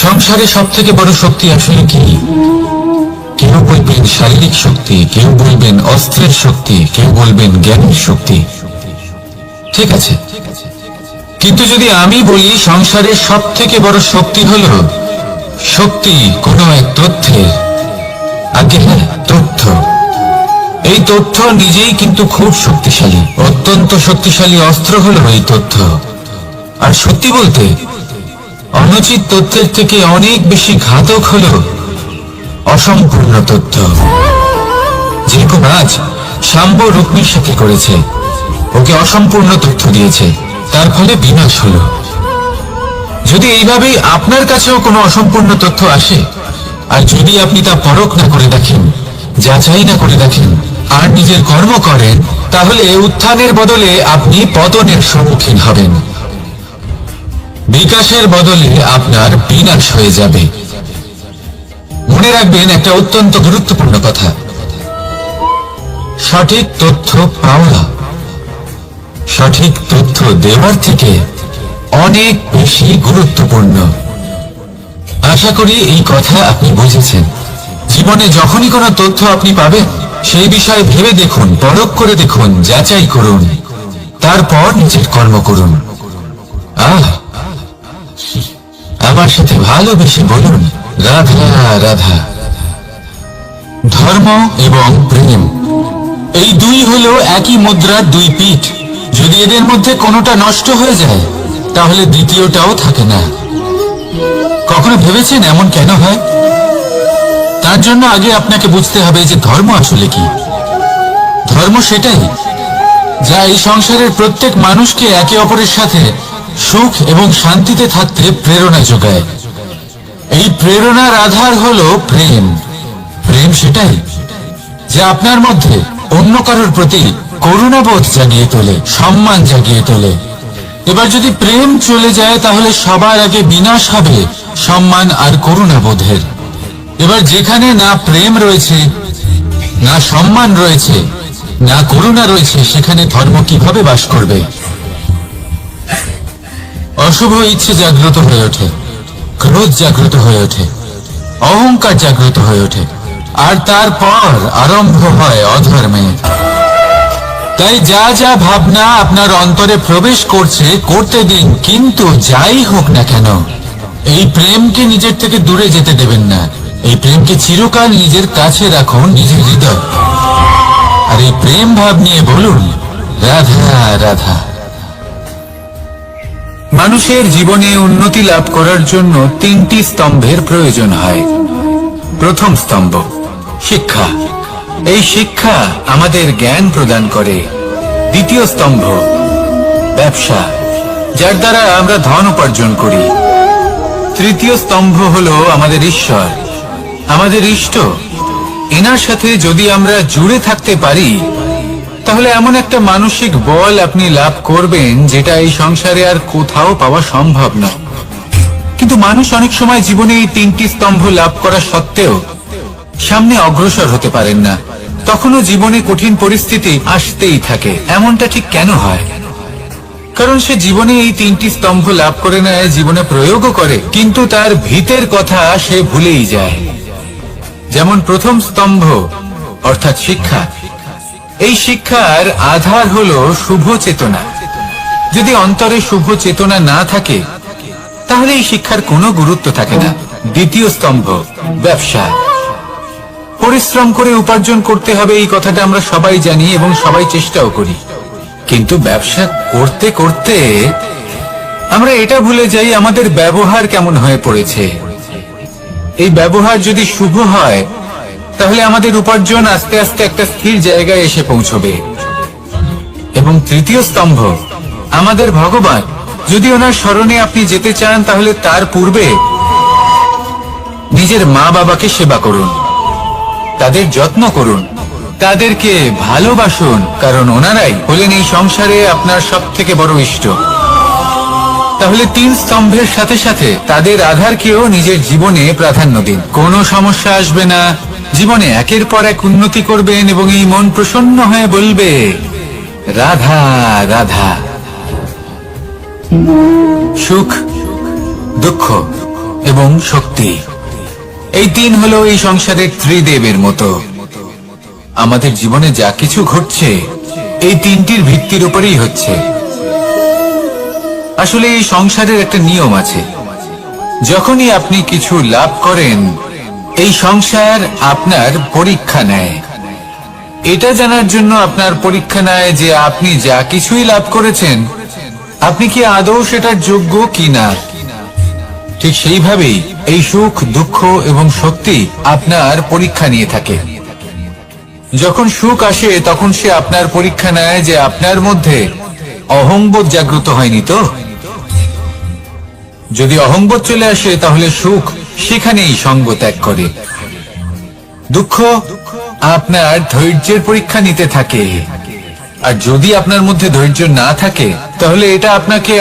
সংসারে সব থেকে বড় শক্তি আসলে কি? কেউ বলবেন শারীরিক শক্তি, কেউ বলবেন অস্ত্রের শক্তি, কেউ বলবেন জ্ঞানের শক্তি। ঠিক আছে, কিন্তু যদি আমি বলি সংসারের সব থেকে বড় শক্তি হলো শক্তি কোনো এক তথ্যের, আগে হ্যাঁ, তথ্য। এই তথ্য নিজেই কিন্তু খুব শক্তিশালী, অত্যন্ত শক্তিশালী অস্ত্র হলো এই তথ্য। আর সত্যি বলতে অনুচিত তথ্যের থেকে অনেক বেশি ঘাতক হলো অসম্পূর্ণ তথ্য। যেরকম আজ শাম্ব রুক্মির সাথে করেছে, ওকে অসম্পূর্ণ তথ্য দিয়েছে, তার ফলে বিনাশ হলো। যদি এইভাবেই আপনার কাছেও কোনো অসম্পূর্ণ তথ্য আসে, আর যদি আপনি তা পরখ না করে দেখেন, যাচাই না করে দেখেন, আর নিজের কর্ম করেন, তাহলে উত্থানের বদলে আপনি পতনের সম্মুখীন হবেন। বিকাশের বদলে আপনার বিনাশ হয়ে যাবে। মনে রাখবেন একটা অত্যন্ত গুরুত্বপূর্ণ কথা, সঠিক তথ্য পাওয়া সঠিক তথ্য দেওয়ার থেকে অনেক বেশি গুরুত্বপূর্ণ। আশা করি এই কথা আপনি বুঝেছেন। জীবনে যখনই কোনো তথ্য আপনি পাবেন, সেই বিষয়ে ভেবে দেখুন, পরখ করে দেখুন, যাচাই করুন, তারপর নিজের কর্ম করুন। আমার সাথে ভালোবেসে বলুন, রাধা রাধা। ধর্ম এবং প্রেম, এই দুই হলো একই মুদ্রার দুই পিঠ। যদি এদের মধ্যে কোনোটা নষ্ট হয়ে যায়, তাহলে দ্বিতীয়টাও থাকে না। কখনো ভেবেছেন এমন কেন হয়? তার জন্য আগে আপনাকে বুঝতে হবে যে ধর্ম আসলে কি। ধর্ম সেটাই যা এই সংসারের প্রত্যেক মানুষকে একে অপরের সাথে সুখ এবং শান্তিতে থাকতে প্রেরণা যোগায়। এই প্রেরণার আধার হলো প্রেম। প্রেম সেটাই যা আপনার মধ্যে অন্য কারোর প্রতি করুণাবোধ জাগিয়ে তোলে, সম্মান জাগিয়ে তোলে। এবার যদি প্রেম চলে যায়, তাহলে সবার আগে বিনাশ হবে সম্মান আর করুণাবোধের। এবার যেখানে না প্রেম রয়েছে, না সম্মান রয়েছে, না করুণা রয়েছে, সেখানে ধর্ম কিভাবে বাস করবে? অশুভ ইচ্ছে জাগ্রত হয়ে ওঠে, ক্রোধ জাগ্রত হয়ে ওঠে, অহংকার জাগ্রত হয়ে ওঠে, আর তারপর আরম্ভ হয় অধর্মে। তাই যা যা ভাবনা আপনার অন্তরে প্রবেশ করছে, করতে দিন, কিন্তু যাই হোক না কেন, এই প্রেমকে নিজের থেকে দূরে যেতে দেবেন না। এই প্রেমকে চিরকাল নিজের কাছে রাখুন, নিজের হৃদয়। আর এই প্রেম ভাব নিয়ে বলুন, রাধা রাধা। মানুষের জীবনে উন্নতি লাভ করার জন্য তিনটি স্তম্ভের প্রয়োজন হয়। প্রথম স্তম্ভ শিক্ষা। এই শিক্ষা আমাদের জ্ঞান প্রদান করে। দ্বিতীয় স্তম্ভ ব্যবসা, যার দ্বারা আমরা ধন উপার্জন করি। তৃতীয় স্তম্ভ হলো আমাদের ঈশ্বর, আমাদের ইষ্ট। এনার সাথে যদি আমরা জুড়ে থাকতে পারি, তাহলে এমন একটা মানসিক বল আপনি লাভ করবেন যেটা এই সংসারে আর কোথাও পাওয়া সম্ভব না। কিন্তু মানুষ অনেক সময় জীবনে এই তিনটি স্তম্ভ লাভ করা সত্ত্বেও সামনে অগ্রসর হতে পারেন না। তখনও জীবনে কঠিন পরিস্থিতি আসতেই থাকে। এমনটা ঠিক কেন হয়? কারণ সে জীবনে এই তিনটি স্তম্ভ লাভ করে নেয়, জীবনে প্রয়োগও করে, কিন্তু তার ভিতের কথা সে ভুলেই যায়। যেমন প্রথম স্তম্ভ অর্থাৎ শিক্ষা। এই শিক্ষার আধার হলো শুভ চেতনা। যদি অন্তরে শুভ চেতনা না থাকে, তাহলে এই শিক্ষার কোনো গুরুত্ব থাকে না। দ্বিতীয় স্তম্ভ ব্যবসা। পরিশ্রম করে উপার্জন করতে হবে, এই কথাটা আমরা সবাই জানি এবং সবাই চেষ্টাও করি। কিন্তু ব্যবসা করতে করতে আমরা এটা ভুলে যাই আমাদের ব্যবহার কেমন হয়ে পড়েছে। এই ব্যবহার যদি শুভ হয়, তাহলে আমাদের উপার্জন আস্তে আস্তে একটা স্থির জায়গায় এসে পৌঁছবে। এবং তৃতীয় স্তম্ভ আমাদের ভগবান। যদি ওনার স্মরণে আপনি যেতে চান, তাহলে তার পূর্বে নিজের মা বাবাকে সেবা করুন, তাদের যত্ন করুন, তাদেরকে ভালোবাসুন, কারণ ওনারাই হলেন এই সংসারে আপনার সব থেকে বড় ইষ্ট। তাহলে তিন স্তম্ভের সাথে সাথে তাদের আধারকেও নিজের জীবনে প্রাধান্য দিন। কোনো সমস্যা আসবে না, জীবনে একের পর এক উন্নতি করবেন এবং এই মন প্রসন্ন হয়ে বলবে, রাধা রাধা। সুখ, দুঃখ এবং শক্তি, এই তিন হলো এই সংসারের ত্রিদেবের মতো। আমাদের জীবনে যা কিছু ঘটছে, এই তিনটির ভিত্তির উপরেই হচ্ছে। আসলে এই সংসারের একটা নিয়ম আছে, যখনই আপনি কিছু লাভ করেন, এই সংসার আপনার পরীক্ষা নেয়। এটা জানার জন্য আপনার পরীক্ষা নেয় যে আপনি যা কিছুই লাভ করেছেন আপনি কি আদৌ সেটার যোগ্য কিনা। ঠিক সেইভাবেই এই সুখ, দুঃখ এবং শক্তি আপনার পরীক্ষা নিয়ে থাকে। যখন সুখ আসে তখন সে আপনার পরীক্ষা নেয় যে আপনার মধ্যে অহংবোধ জাগ্রত হয়নি তো। যদি অহংবোধ চলে আসে তাহলে সুখ সেখানেই সঙ্গ ত্যাগ করে। দুঃখ আপনার ধৈর্যের পরীক্ষা নিতে থাকে, আর যদি আপনার মধ্যে ধৈর্য না থাকে তাহলে এটা আপনাকে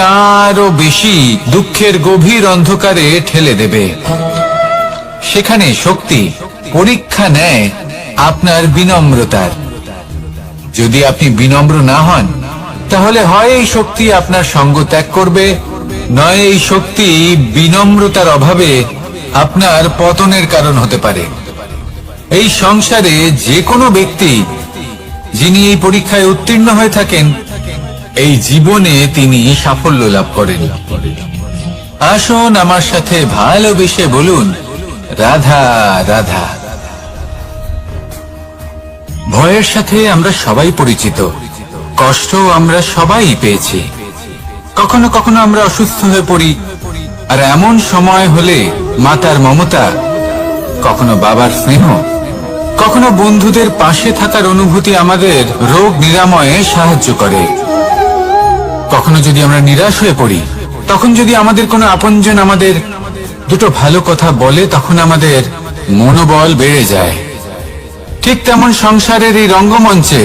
আরো বেশি দুঃখের গভীর অন্ধকারে ঠেলে দেবে। সেখানে শক্তি পরীক্ষা নেয় আপনার বিনম্রতার। যদি আপনি বিনম্র না হন তাহলে হয় এই শক্তি আপনার সঙ্গ ত্যাগ করবে, নয় এই শক্তি বিনম্রতার অভাবে আপনার পতনের কারণ হতে পারে। এই সংসারে যে কোনো ব্যক্তি যিনি এই পরীক্ষায় উত্তীর্ণ হয়ে থাকেন এই জীবনে তিনি সাফল্য লাভ করেন। আসুন আমার সাথে ভালোবেসে বলুন, রাধা রাধা। ভয়ের সাথে আমরা সবাই পরিচিত, কষ্ট আমরা সবাই পেয়েছি। কখনো কখনো আমরা অসুস্থ হয়ে পড়ি, আর এমন সময় হলে মাতার মমতা, কখনো বাবার স্নেহ, কখনো বন্ধুদের পাশে থাকার অনুভূতি আমাদের রোগ নিরাময়ে সাহায্য করে। কখনো যদি আমরা নিরাশ হয়ে পড়ি, তখন যদি আমাদের কোনো আপনজন আমাদের দুটো ভালো কথা বলে তখন আমাদের মনোবল বেড়ে যায়। ঠিক তেমন সংসারের এই রঙ্গমঞ্চে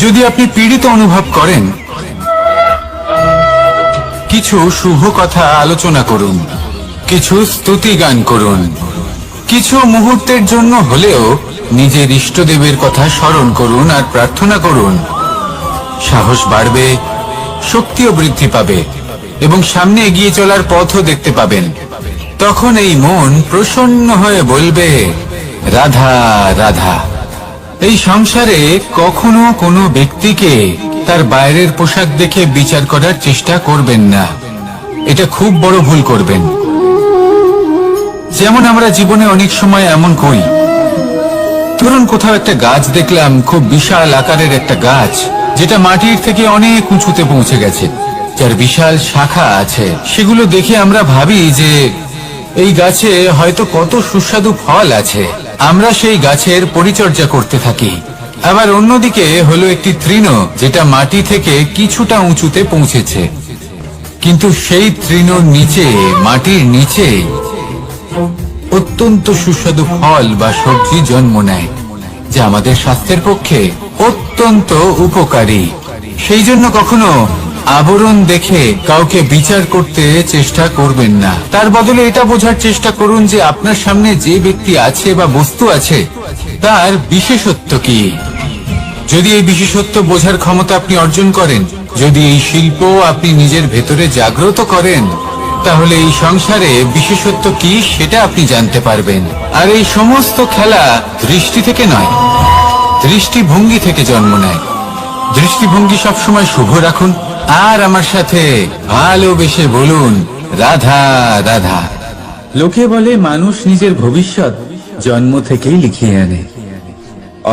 যদি আপনি পীড়িত অনুভব করেন, কিছু শুভ কথা আলোচনা করুন, কিছু স্তুতি গান করুন, কিছু মুহূর্তের জন্য হলেও নিজের ইষ্টদেবের কথা স্মরণ করুন আর প্রার্থনা করুন। সাহস বাড়বে, শক্তিও বৃদ্ধি পাবে এবং সামনে এগিয়ে চলার পথও দেখতে পাবেন। তখন এই মন প্রসন্ন হয়ে বলবে, রাধা রাধা। এই সংসারে কখনো কোনো ব্যক্তিকে তার বাইরের পোশাক দেখে বিচার করার চেষ্টা করবেন না, এটা খুব বড় ভুল করবেন। যেমন আমরা জীবনে অনেক সময় এমন করি, ধরুন কোথাও একটা গাছ দেখলাম, খুব বিশাল আকারের একটা গাছ যেটা মাটির থেকে অনেক উঁচুতে পৌঁছে গেছে, যার বিশাল শাখা আছে। সেগুলো দেখে আমরা ভাবি যে এই গাছে হয়তো কত সুস্বাদু ফল আছে, আমরা সেই গাছের পরিচর্যা করতে থাকি। আবার অন্যদিকে হলো একটি তৃণ যেটা মাটি থেকে কিছুটা উঁচুতে পৌঁছেছে, কিন্তু সেই তৃণর নিচে, মাটির নিচে অত্যন্ত সুস্বাদু ফল বা সবজি জন্ম নেয়, যা আমাদের স্বাস্থ্যের পক্ষে অত্যন্ত উপকারী। সেই জন্য কখনো আবরণ দেখে কাউকে বিচার করতে চেষ্টা করবেন না, তার বদলে এটা বোঝার চেষ্টা করুন যে আপনার সামনে যে ব্যক্তি আছে বা বস্তু আছে তার বিশেষত্ব কি। যদি এই বিশেষত্ব বোঝার ক্ষমতা আপনি অর্জন করেন, যদি এই শিল্প আপনি নিজের ভেতরে জাগ্রত করেন, তাহলে এই সংসারে বিশেষত্ব কি সেটা আপনি জানতে পারবেন। আর এই সমস্ত খেলা দৃষ্টি থেকে নয়, দৃষ্টিভঙ্গি থেকে জন্ম নেয়। দৃষ্টিভঙ্গি সবসময় শুভ রাখুন আর আমার সাথে ভালোবেসে বলুন, রাধা রাধা। লোকে বলে মানুষ নিজের ভবিষ্যৎ জন্ম থেকেই লিখিয়ে আনে,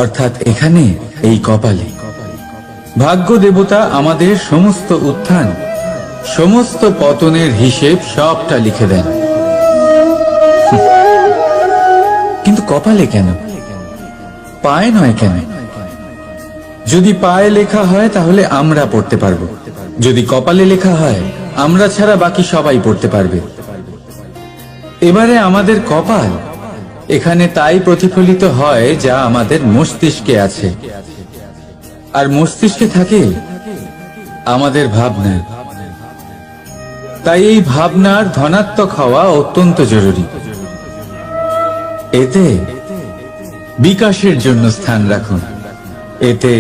অর্থাৎ এখানে এই কপালে। ভাগ্য দেবতা আমাদের সমস্ত উত্থান, সমস্ত পতনের হিসেব সবটা লিখে দেন। কিন্তু কপালে কেন, পায়ে নয় কেন? যদি পায়ে লেখা হয় তাহলে আমরা পড়তে পারবো, যদি কপালে লেখা হয় আমরা ছাড়া বাকি সবাই পড়তে পারবে। এবারে আমাদের কপাল এখানে তাই প্রতিফলিত হয় যা আমাদের মস্তিষ্কে আছে, আর মস্তিষ্কে থাকে আমাদের ভাবনা। তাই এই ভাবনার ধনাত্মক হওয়া অত্যন্ত জরুরি। এতে বিকাশের জন্য স্থান রাখুন, এতে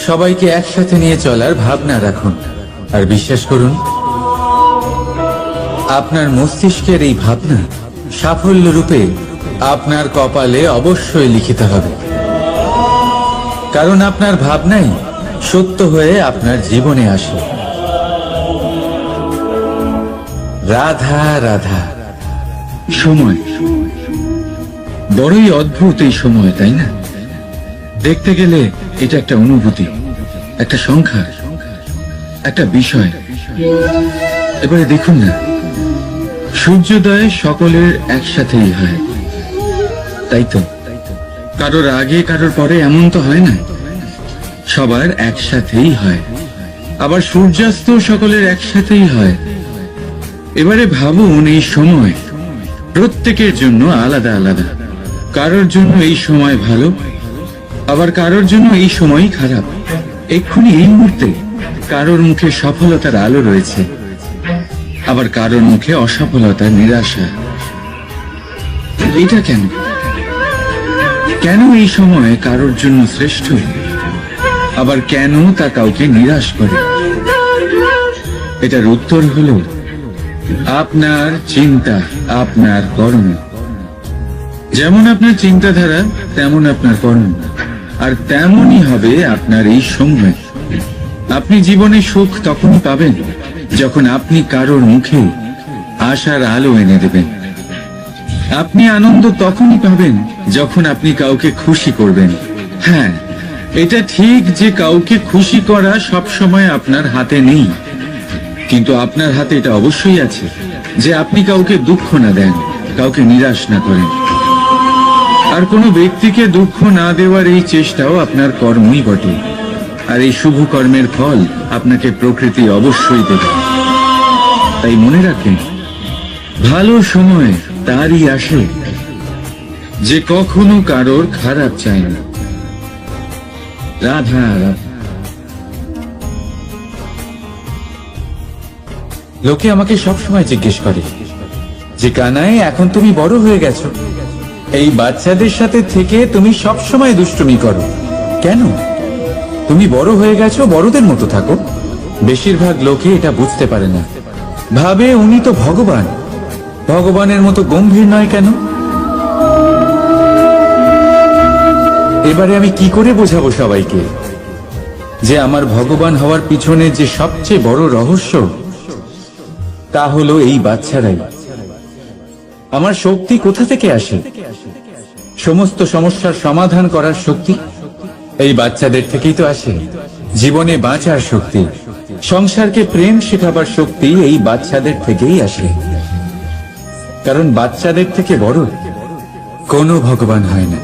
সবাইকে একসাথে নিয়ে চলার ভাবনা রাখুন, আর বিশ্বাস করুন আপনার মস্তিষ্কের এই ভাবনা সাফল্য রূপে আপনার কপালে অবশ্যই লিখিত হবে, কারণ আপনার ভাবনাই সত্য হয়ে আপনার জীবনে আসে। রাধা রাধা। সময় বড়ই অদ্ভুত, এই সময়, তাই না? দেখতে গেলে এটা একটা অনুভূতি, একটা সংখ্যা, একটা বিষয়। এবারে দেখুন না, সূর্যোদয় সকলের একসাথেই হয়, তাই তো? কারোর আগে কারোর পরে এমন তো হয় না, সবার একসাথেই হয়। আবার সূর্যাস্ত সকলের একসাথেই হয়। এবারে ভাবুন, এই সময় প্রত্যেকের জন্য আলাদা আলাদা। কারোর জন্য এই সময় ভালো, আবার কারোর জন্য এই সময়ই খারাপ। এক্ষুনি এই মুহূর্তে কারোর মুখে সফলতার আলো রয়েছে, আবার কারোর মুখে অসফলতার নিরাশা। এটা কেন? কেন এই সময় কারোর জন্য শ্রেষ্ঠ, আবার কেন তা কাউকে নিরাশ করে? এটার উত্তর হলো আপনার চিন্তা, আপনার কর্ম। যেমন আপনার চিন্তাধারা, তেমন আপনার কর্ম, আর তেমনই হবে আপনার এই সময়। আপনি জীবনে সুখ তখনই পাবেন যখন আপনি কারোর মুখে আশার আলো এনে দেবেন। আপনি আনন্দ তখনই পাবেন যখন আপনি কাউকে খুশি করবেন। হ্যাঁ, এটা ঠিক যে কাউকে খুশি করা সব সময় আপনার হাতে নেই, কিন্তু আপনার হাতে এটা অবশ্যই আছে যে আপনি কাউকে দুঃখ না দেন, কাউকে নিরাশ না করেন। আর কোনো ব্যক্তিকে দুঃখ না দেওয়ার এই চেষ্টাও আপনার কর্মই বটে। আর এই শুভ কর্মের ফল আপনাকে প্রকৃতি অবশ্যই দেবে। তাই মনে রাখবেন, ভালো সময় তারই আসে যে কখনো কারোর খারাপ চায় না। রাধা রাধা। লোকে আমাকে সব সময় জিজ্ঞেস করে যে কানাই, এখন তুমি বড় হয়ে গেছো, এই বাচ্চাদের সাথে থেকে তুমি সব সময় দুষ্টুমি করো কেন? তুমি বড় হয়ে গেছো, বড়দের মতো থাকো। বেশিরভাগ লোকে এটা বুঝতে পারে না, ভাবে উনি তো ভগবান, ভগবানের মতো গম্ভীর নয় কেন? এবারে আমি কি করে বোঝাবো সবাইকে যে আমার ভগবান হওয়ার পিছনে যে সবচেয়ে বড় রহস্য, তা হলো এই বাচ্চারাই। আমার শক্তি কোথা থেকে আসে? সমস্ত সমস্যার সমাধান করার শক্তি এই বাচ্চাদের থেকেই তো আসে। জীবনে বাঁচার শক্তি, সংসারকে প্রেম শেখাবার শক্তি এই বাচ্চাদের থেকেই আসে। কারণ বাচ্চাদের থেকে বড় কোনো ভগবান হয় না।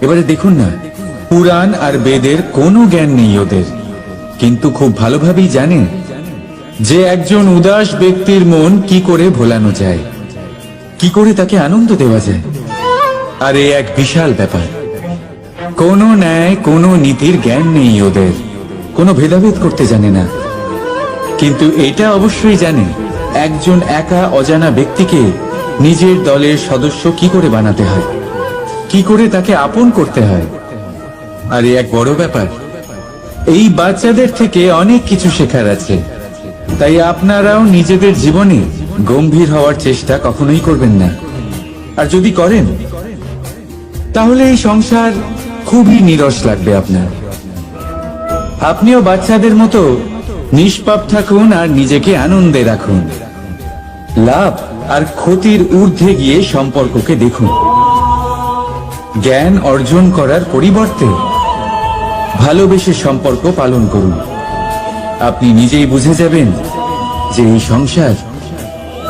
এবারে দেখুন না, পুরাণ আর বেদের কোনো জ্ঞান নেই ওদের, কিন্তু খুব ভালোভাবেই জানে যে একজন উদাস ব্যক্তির মন কি করে ভোলানো যায়, কি করে তাকে আনন্দ দেওয়া যায়। আর এ এক বিশাল ব্যাপার। কোনো ন্যায়, কোনো নীতির জ্ঞান নেই ওদের, কোনো ভেদাভেদ করতে জানে না। কিন্তু এটা অবশ্যই জানে একজন একা অজানা ব্যক্তিকে নিজের দলের সদস্য কি করে বানাতে হয়, কি করে তাকে আপন করতে হয়। আর এ এক বড় ব্যাপার। এই বাচ্চাদের থেকে অনেক কিছু শেখার আছে। তাই আপনারাও নিজেদের জীবনে গম্ভীর হওয়ার চেষ্টা কখনোই করবেন না। আর যদি করেন, তাহলে এই সংসার খুবই নীরস লাগবে আপনার। আপনিও বাচ্চাদের মতো নিষ্পাপ থাকুন আর নিজেকে আনন্দে রাখুন। লাভ আর ক্ষতির ঊর্ধ্বে গিয়ে সম্পর্ককে দেখুন। জ্ঞান অর্জন করার পরিবর্তে ভালোবেসে সম্পর্ক পালন করুন। আপনি নিজেই বুঝে যাবেন যে এই সংসার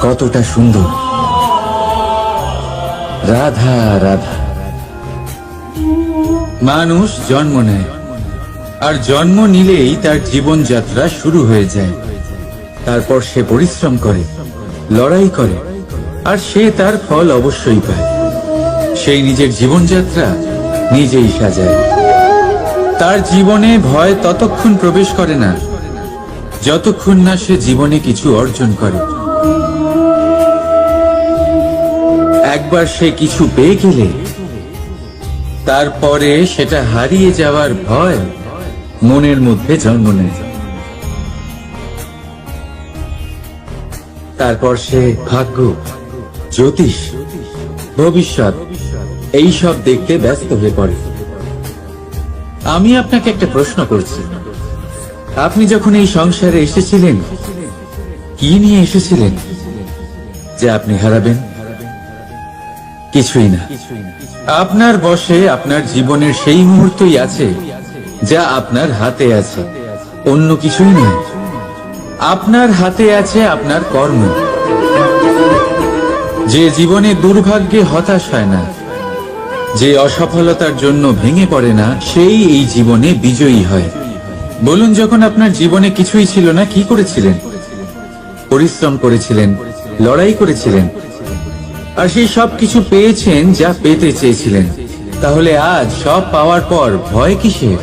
কতটা সুন্দর। রাধা রাধা। মানুষ জন্ম নেয়, আর জন্ম নিলেই তার জীবনযাত্রা শুরু হয়ে যায়। তারপর সে পরিশ্রম করে, লড়াই করে, আর সে তার ফল অবশ্যই পায়। সেই নিজের জীবনযাত্রা নিজেই সাজায়। তার জীবনে ভয় ততক্ষণ প্রবেশ করে না যতক্ষণ না সে জীবনে কিছু অর্জন করে। একবার সে কিছু পেয়ে গেলে তারপরে সেটা হারিয়ে যাওয়ার ভয় মনের মধ্যে জন্ম নেয়। তারপর সে ভাগ্য, জ্যোতিষ, ভবিষ্যৎ এইসব দেখতে ব্যস্ত হয়ে পড়ে। আমি আপনাকে একটা প্রশ্ন করছি, আপনি যখন এই সংসারে এসেছিলেন, কি নিয়ে এসেছিলেন যে আপনি হারাবেন? কিছুই না। আপনার বশে আপনার জীবনের সেই মুহূর্তই আছে যা আপনার হাতে আছে, অন্য কিছুই নয়। আপনার হাতে আছে আপনার কর্ম। যে জীবনে দুর্ভাগ্যে হতাশ হয় না, যে অসফলতার জন্য ভেঙে পড়ে না, সেই এই জীবনে বিজয়ী হয়। বলুন, যখন আপনার জীবনে কিছুই ছিল না, কি করেছিলেন? পরিশ্রম করেছিলেন, লড়াই করেছিলেন, আর সেই সব কিছু পেয়েছেন যা পেতে চেয়েছিলেন। তাহলে আজ সব পাওয়ার পর ভয় কিসের?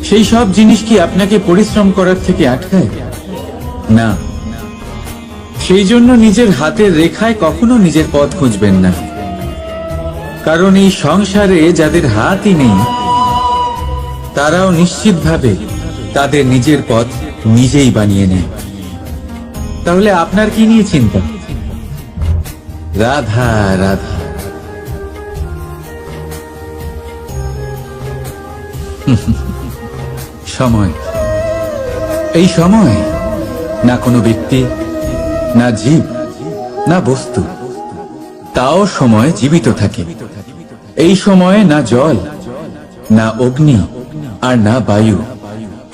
সেই সব জিনিস কি আপনাকে পরিশ্রম করার থেকে আটকায়? না। সেই জন্য নিজের হাতের রেখায় কখনো নিজের পথ খুঁজবেন না, কারণ এই সংসারে যাদের হাতই নেই তারাও নিশ্চিতভাবে তাদের নিজের পথ নিজেই বানিয়ে নেয়। তাহলে আপনার কি নিয়ে চিন্তা? রাধা রাধা। সময়, এই সময় না কোনো ব্যক্তি, না জীব, না বস্তু, তাও সময় জীবিত থাকে। এই সময়ে না জল, না অগ্নি, আর না বায়ু,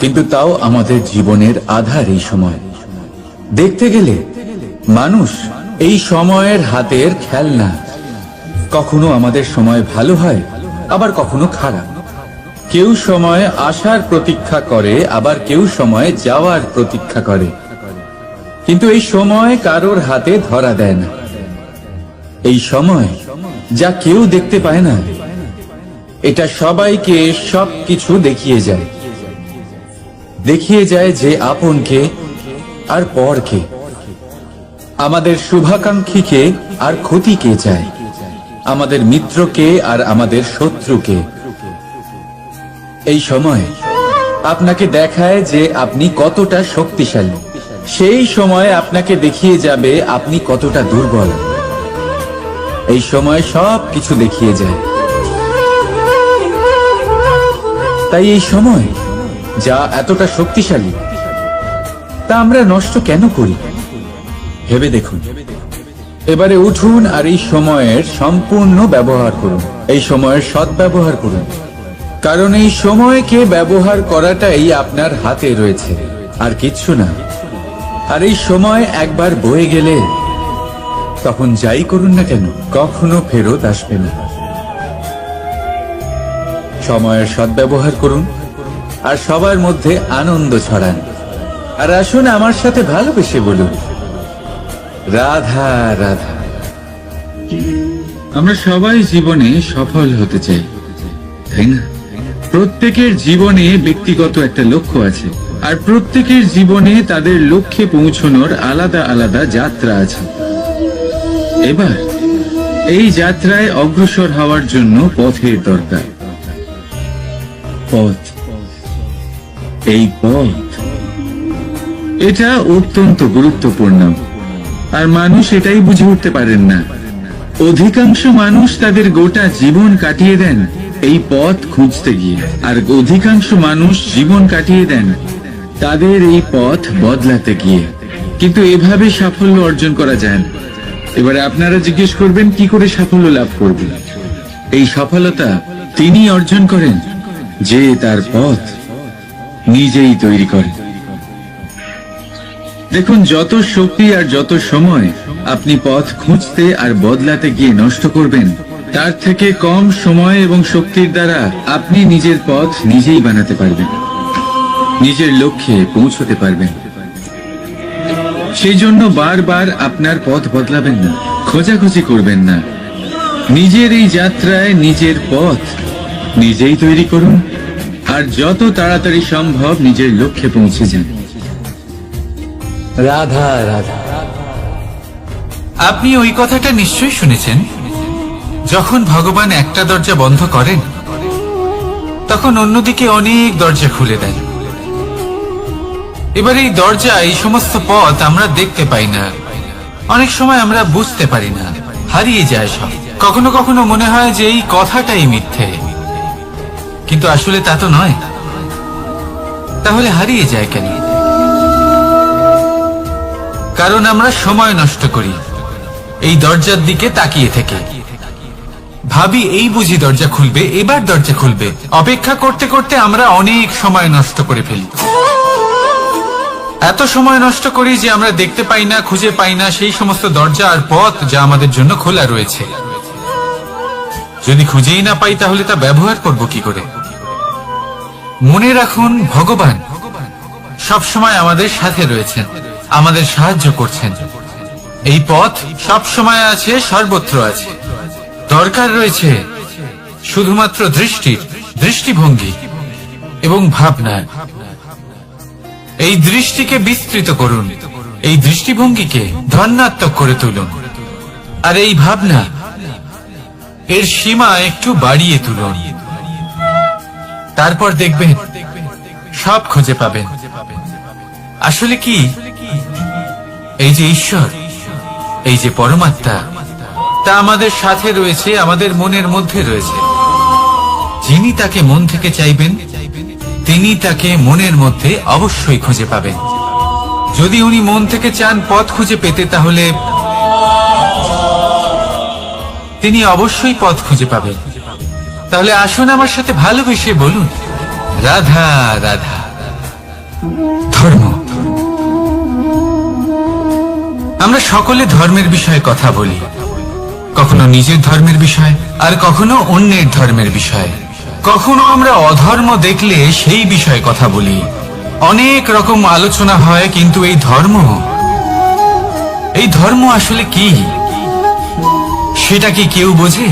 কিন্তু তাও আমাদের জীবনের আধার। এই সময় দেখতে গেলে মানুষ এই সময়ের হাতের খেলনা। কখনো আমাদের সময় ভালো হয়, আবার কখনো খারাপ। কেউ সময় আসার প্রতীক্ষা করে, আবার কেউ সময় যাওয়ার প্রতীক্ষা করে, কিন্তু এই সময় কারোর হাতে ধরা দেয় না। এই সময় যা কেউ দেখতে পায় না, এটা সবাইকে সবকিছু দেখিয়ে যায়। দেখিয়ে যায় যে আপনকে আর পরকে, আমাদের শুভাকাঙ্ক্ষীকে আর ক্ষতিকে চায়, আমাদের মিত্রকে আর আমাদের শত্রুকে। এই সময় আপনাকে দেখায় যে আপনি কতটা শক্তিশালী, সেই সময় আপনাকে দেখিয়ে যাবে আপনি কতটা দুর্বল। এই সময় সব কিছু দেখিয়ে যায়। তাই এই সময় যা এতটা শক্তিশালী, তা আমরা নষ্ট কেন করি? ভেবে দেখুন। এবারে উঠুন আর এই সময়ের সম্পূর্ণ ব্যবহার করুন, এই সময়ের সদ্ব্যবহার করুন, কারণ এই সময়কে ব্যবহার করাটাই আপনার হাতে রয়েছে, আর কিচ্ছু না। আর এই সময় একবার বয়ে গেলে তখন যাই করুন না কেন, কখনো ফেরত আসবে না। সময়ের সদ্ব্যবহার করুন আর সবার মধ্যে আনন্দ ছড়ান। আর আসুন আমার সাথে ভালোবেসে বলুন, রাধা রাধা। আমরা সবাই জীবনে সফল হতে চাই, তাই না? প্রত্যেকের জীবনে ব্যক্তিগত একটা লক্ষ্য আছে, আর প্রত্যেকের জীবনে তাদের লক্ষ্যে পৌঁছানোর আলাদা আলাদা যাত্রা আছে। এবার এই যাত্রায় অগ্রসর হওয়ার জন্য পথের দরকার। পথ, এই পথ, এটা অত্যন্ত গুরুত্বপূর্ণ, আর মানুষ এটাই বুঝে উঠতে পারেন না। অধিকাংশ মানুষ তাদের গোটা জীবন কাটিয়ে দেন এই পথ খুঁজতে গিয়ে, আর অধিকাংশ মানুষ জীবন কাটিয়ে দেন তাদের এই পথ বদলাতে গিয়ে। কিন্তু এভাবে সাফল্য অর্জন করা যায় না। এবারে আপনারা জিজ্ঞেস করবেন, কি করে সাফল্য লাভ করবেন? এই সফলতা তিনি অর্জন করেন যে তার পথ নিজেই তৈরি করেন। দেখুন, যত শক্তি আর যত সময় আপনি পথ খুঁজতে আর বদলাতে গিয়ে নষ্ট করবেন, তার থেকে কম সময় এবং শক্তির দ্বারা আপনি নিজের পথ নিজেই বানাতে পারবেন, নিজের লক্ষ্যে পৌঁছতে পারবেন। সেই জন্য বারবার আপনার পথ বদলাবেন না, খোঁজাখুঁজি করবেন না। নিজের এই যাত্রায় নিজের পথ নিজেই তৈরি করুন, আর যত তাড়াতাড়ি সম্ভব নিজের লক্ষ্যে পৌঁছে যান। রাধা রাধা। আপনি ওই কথাটা নিশ্চয়ই শুনেছেন, যখন ভগবান একটা দরজা বন্ধ করেন তখন অন্যদিকে অনেক দরজা খুলে দেন। এবার এই দরজা, এই সমস্ত পথ আমরা দেখতে পাই না, অনেক সময় আমরা বুঝতে পারি না, হারিয়ে যায় সব। কখনো কখনো মনে হয় যে এই কথাটাই মিথ্যে, কিন্তু আসলে তা তো নয়। তাহলে হারিয়ে যায় কেন? কারণ আমরা সময় নষ্ট করি এই দরজার দিকে তাকিয়ে থেকে। ভাবি এই বুঝি দরজা খুলবে, এবার দরজা খুলবে। অপেক্ষা করতে করতে আমরা অনেক সময় নষ্ট করে ফেলি। এত সময় নষ্ট করি যে আমরা দেখতে পাই না, খুঁজে পাই না সেই সমস্ত দরজা আর পথ যা আমাদের জন্য খোলা রয়েছে। যদি খুঁজেই না পাই তাহলে তা ব্যবহার করব কি করে? মনে রাখুন, ভগবান সবসময় আমাদের সাথে রয়েছেন, আমাদের সাহায্য করছেন। এই পথ সব সময় আছে, সর্বত্র আছে। দরকার রয়েছে শুধুমাত্র দৃষ্টিভঙ্গি এবং ভাবনার। এই দৃষ্টিকে বিস্তৃত করুন, এই দৃষ্টিভঙ্গিকে ধনাত্মক করে তুলুন, আর এই ভাবনা এর সীমা একটু বাড়িয়ে তুলুন। তারপর দেখবেন সব খুঁজে পাবেন। আসলে কি, এই যে ঈশ্বর, এই যে পরমাত্মা, তা আমাদের সাথে রয়েছে, আমাদের মনের মধ্যে রয়েছে। যিনি তাকে মন থেকে চাইবেন তিনি তাকে মনের মধ্যে অবশ্যই খুঁজে পাবেন। যদি উনি মন থেকে চান পথ খুঁজে পেতে, তাহলে তিনি অবশ্যই পথ খুঁজে পাবেন। তাহলে আসুন আমার সাথে ভালোবেসে বলুন, রাধা রাধা। ধর্ম, আমরা সকলে ধর্মের বিষয়ে কথা বলি, কখনো নিজের ধর্মের বিষয়, আর কখনো অন্যের ধর্মের বিষয়। কখনো আমরা অধর্ম দেখলে সেই বিষয়ে কথা বলি। অনেক রকম আলোচনা হয়, কিন্তু এই ধর্ম আসলে কি, সেটা কি কেউ বোঝে?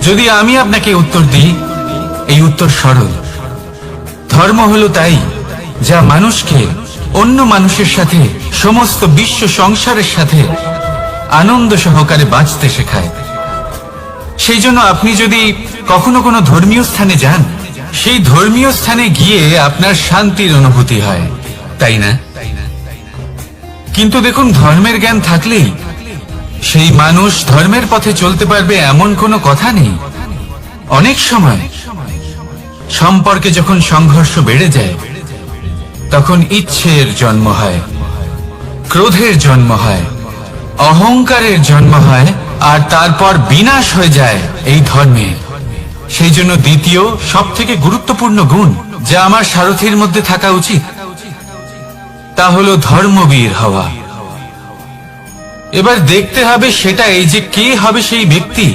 যদি আমি আপনাকে উত্তর দিই, এই উত্তর সরল। ধর্ম হলো তাই যা মানুষকে অন্য মানুষের সাথে, সমস্ত বিশ্ব সংসারের সাথে আনন্দ সহকারে বাঁচতে শেখায়। সেই জন্য আপনি যদি কখনো কোনো ধর্মীয় স্থানে যান, সেই ধর্মীয় স্থানে গিয়ে আপনার শান্তির অনুভূতি হয়, তাই না? কিন্তু দেখুন, ধর্মের জ্ঞান থাকলেই সেই মানুষ ধর্মের পথে চলতে পারবে এমন কোনো কথা নেই। অনেক সময় সম্পর্কে যখন সংঘর্ষ বেড়ে যায়, তখন ইচ্ছের জন্ম হয়, ক্রোধের জন্ম হয়, অহংকারের জন্ম হয়, আর তারপর বিনাশ হয়ে যায় এই ধর্মে। সেই জন্য দ্বিতীয় সব থেকে গুরুত্বপূর্ণ গুণ যা আমার সারথীর মধ্যে থাকা উচিত, তা হলো ধর্মবীর হওয়া। এবার দেখতে হবে সেটা এই যে কে হবে সেই ব্যক্তি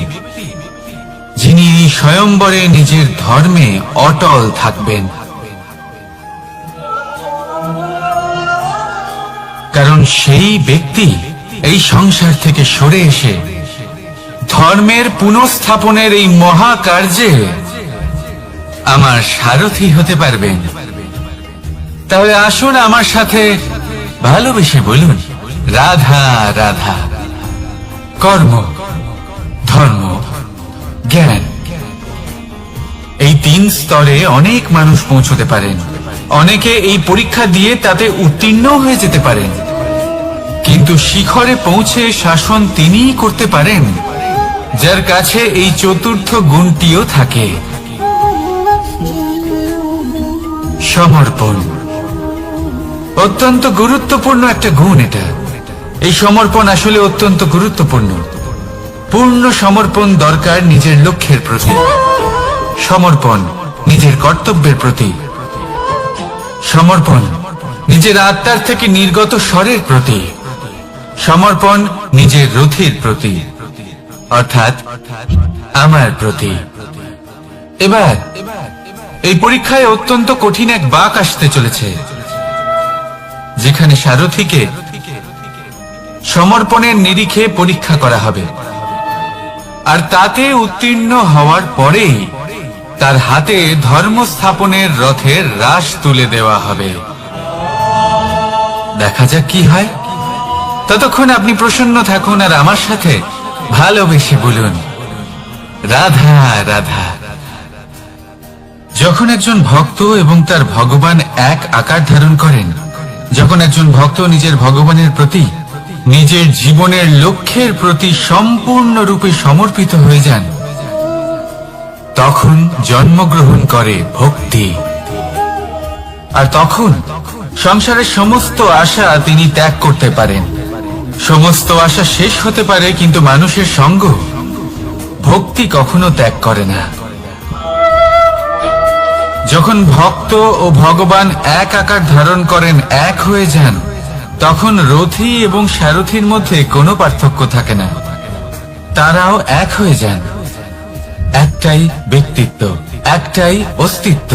যিনি এই স্বয়ম্বরে নিজের ধর্মে অটল থাকবেন। কারণ সেই ব্যক্তি এই সংসার থেকে সরে এসে ধর্মের পুনঃস্থাপনের এই মহাকার্যে আমার সারথি হতে পারবেন। তাহলে আসুন আমার সাথে ভালোবেসে বলুন, রাধা রাধা। কর্ম, ধর্ম, জ্ঞান, এই 3 স্তরে অনেক মানুষ পৌঁছতে পারেন। অনেকে এই পরীক্ষা দিয়ে তাতে উত্তীর্ণ হয়ে যেতে পারেন, কিন্তু শিখরে পৌঁছে শাসন তিনিই করতে পারেন যার কাছে এই চতুর্থ গুণটিও থাকে, সমর্পণ। অত্যন্ত গুরুত্বপূর্ণ একটা গুণ এটা। এই সমর্পণ আসলে অত্যন্ত গুরুত্বপূর্ণ। পূর্ণ সমর্পণ দরকার নিজের লক্ষ্যের প্রতি, সমর্পণ নিজের কর্তব্যের প্রতি, সমর্পণ নিজের আত্মার থেকে নির্গত স্বরের প্রতি, সমর্পণ নিজের রথির প্রতি, অর্থাৎ আমার প্রতি। এবার এই পরীক্ষায় অত্যন্ত কঠিন এক বাঁক আসতে চলেছে, যেখানে সারথীকে সমর্পণের নিরিখে পরীক্ষা করা হবে, আর তাতে উত্তীর্ণ হওয়ার পরেই তার হাতে ধর্ম স্থাপনের রথের রাশ তুলে দেওয়া হবে। দেখা যাক কি হয়। ততক্ষণ আপনি প্রসন্ন থাকুন আর আমার সাথে ভালোবেসে বলুন, রাধা রাধা। যখন একজন ভক্ত এবং তার ভগবান এক আকার ধারণ করেন, যখন একজন ভক্ত নিজের ভগবানের প্রতি, নিজের জীবনের লক্ষ্যের প্রতি সম্পূর্ণরূপে সমর্পিত হয়ে যান, তখন জন্মগ্রহণ করে ভক্তি। আর তখন সংসারের সমস্ত আশা তিনি ত্যাগ করতে পারেন। সমস্ত আশা শেষ হতে পারে, কিন্তু মানুষের সঙ্গ ভক্তি কখনো ত্যাগ করে না। যখন ভক্ত ও ভগবান এক আকার ধারণ করেন, এক হয়ে যান, তখন রথী এবং সারথীর মধ্যে কোনো পার্থক্য থাকে না। তারাও এক হয়ে যান। একটাই ব্যক্তিত্ব, একটাই অস্তিত্ব।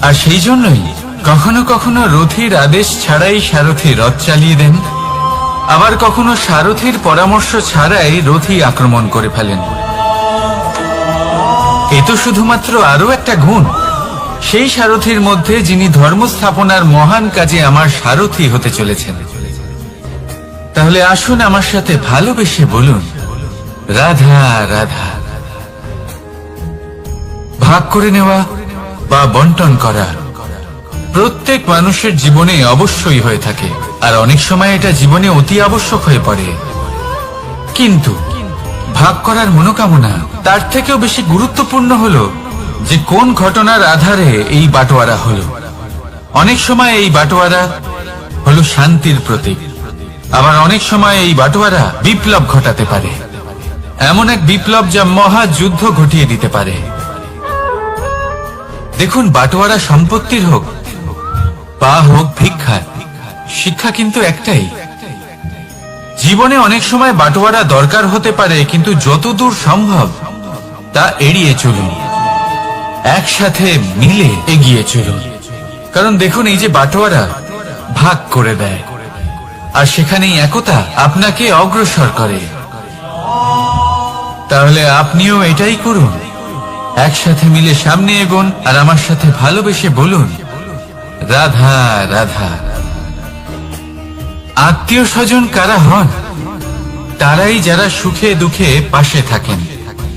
আর সেই জন্যই কখনো কখনো রথীর আদেশ ছাড়াই সারথী রথ চালিয়ে দেন, আবার কখনো সারথীর পরামর্শ ছাড়াই রথী আক্রমণ করে ফেলেন। এ তো শুধুমাত্র আরো একটা গুণ সেই সারথীর মধ্যে, যিনি ধর্ম স্থাপনার মহান কাজে আমার সারথী হতে চলেছেন। তাহলে আসুন আমার সাথে ভালোবেসে বলুন, রাধা রাধা। ভাগ করে নেওয়া বা বন্টন করা প্রত্যেক মানুষের জীবনে অবশ্যই হয়ে থাকে, আর অনেক সময় এটা জীবনে অতি আবশ্যক হয়ে পড়ে। কিন্তু ভাগ করার মনোকামনা তার থেকেও বেশি গুরুত্বপূর্ণ হলো যে কোন ঘটনার আধারে এই বাটোয়ারা হলো। অনেক সময় এই বাটোয়ারা হলো শান্তির প্রতীক, আবার অনেক সময় এই বাটোয়ারা বিপ্লব ঘটাতে পারে, এমন এক বিপ্লব যা মহাযুদ্ধ ঘটিয়ে দিতে পারে। দেখুন, বাটোয়ারা সম্পত্তির হোক বা হোক ভিক্ষার, শিক্ষা কিন্তু একটাই। জীবনে অনেক সময় বাটোয়ারা দরকার হতে পারে, কিন্তু যতদূর সম্ভব তা এড়িয়ে চলুন, একসাথে মিলে এগিয়ে চলুন। কারণ দেখুন, এই যে বাটোয়ারা ভাগ করে দেয়, আর সেখানেই একতা আপনাকে অগ্রসর করে। তাহলে আপনিও এটাই করুন, একসাথে মিলে সামনে এগোন, আর আমার সাথে ভালোবেসে বলুন, রাধা রাধা। আত্মীয় স্বজন কারা হন? তারাই যারা সুখে দুঃখে পাশে থাকেন,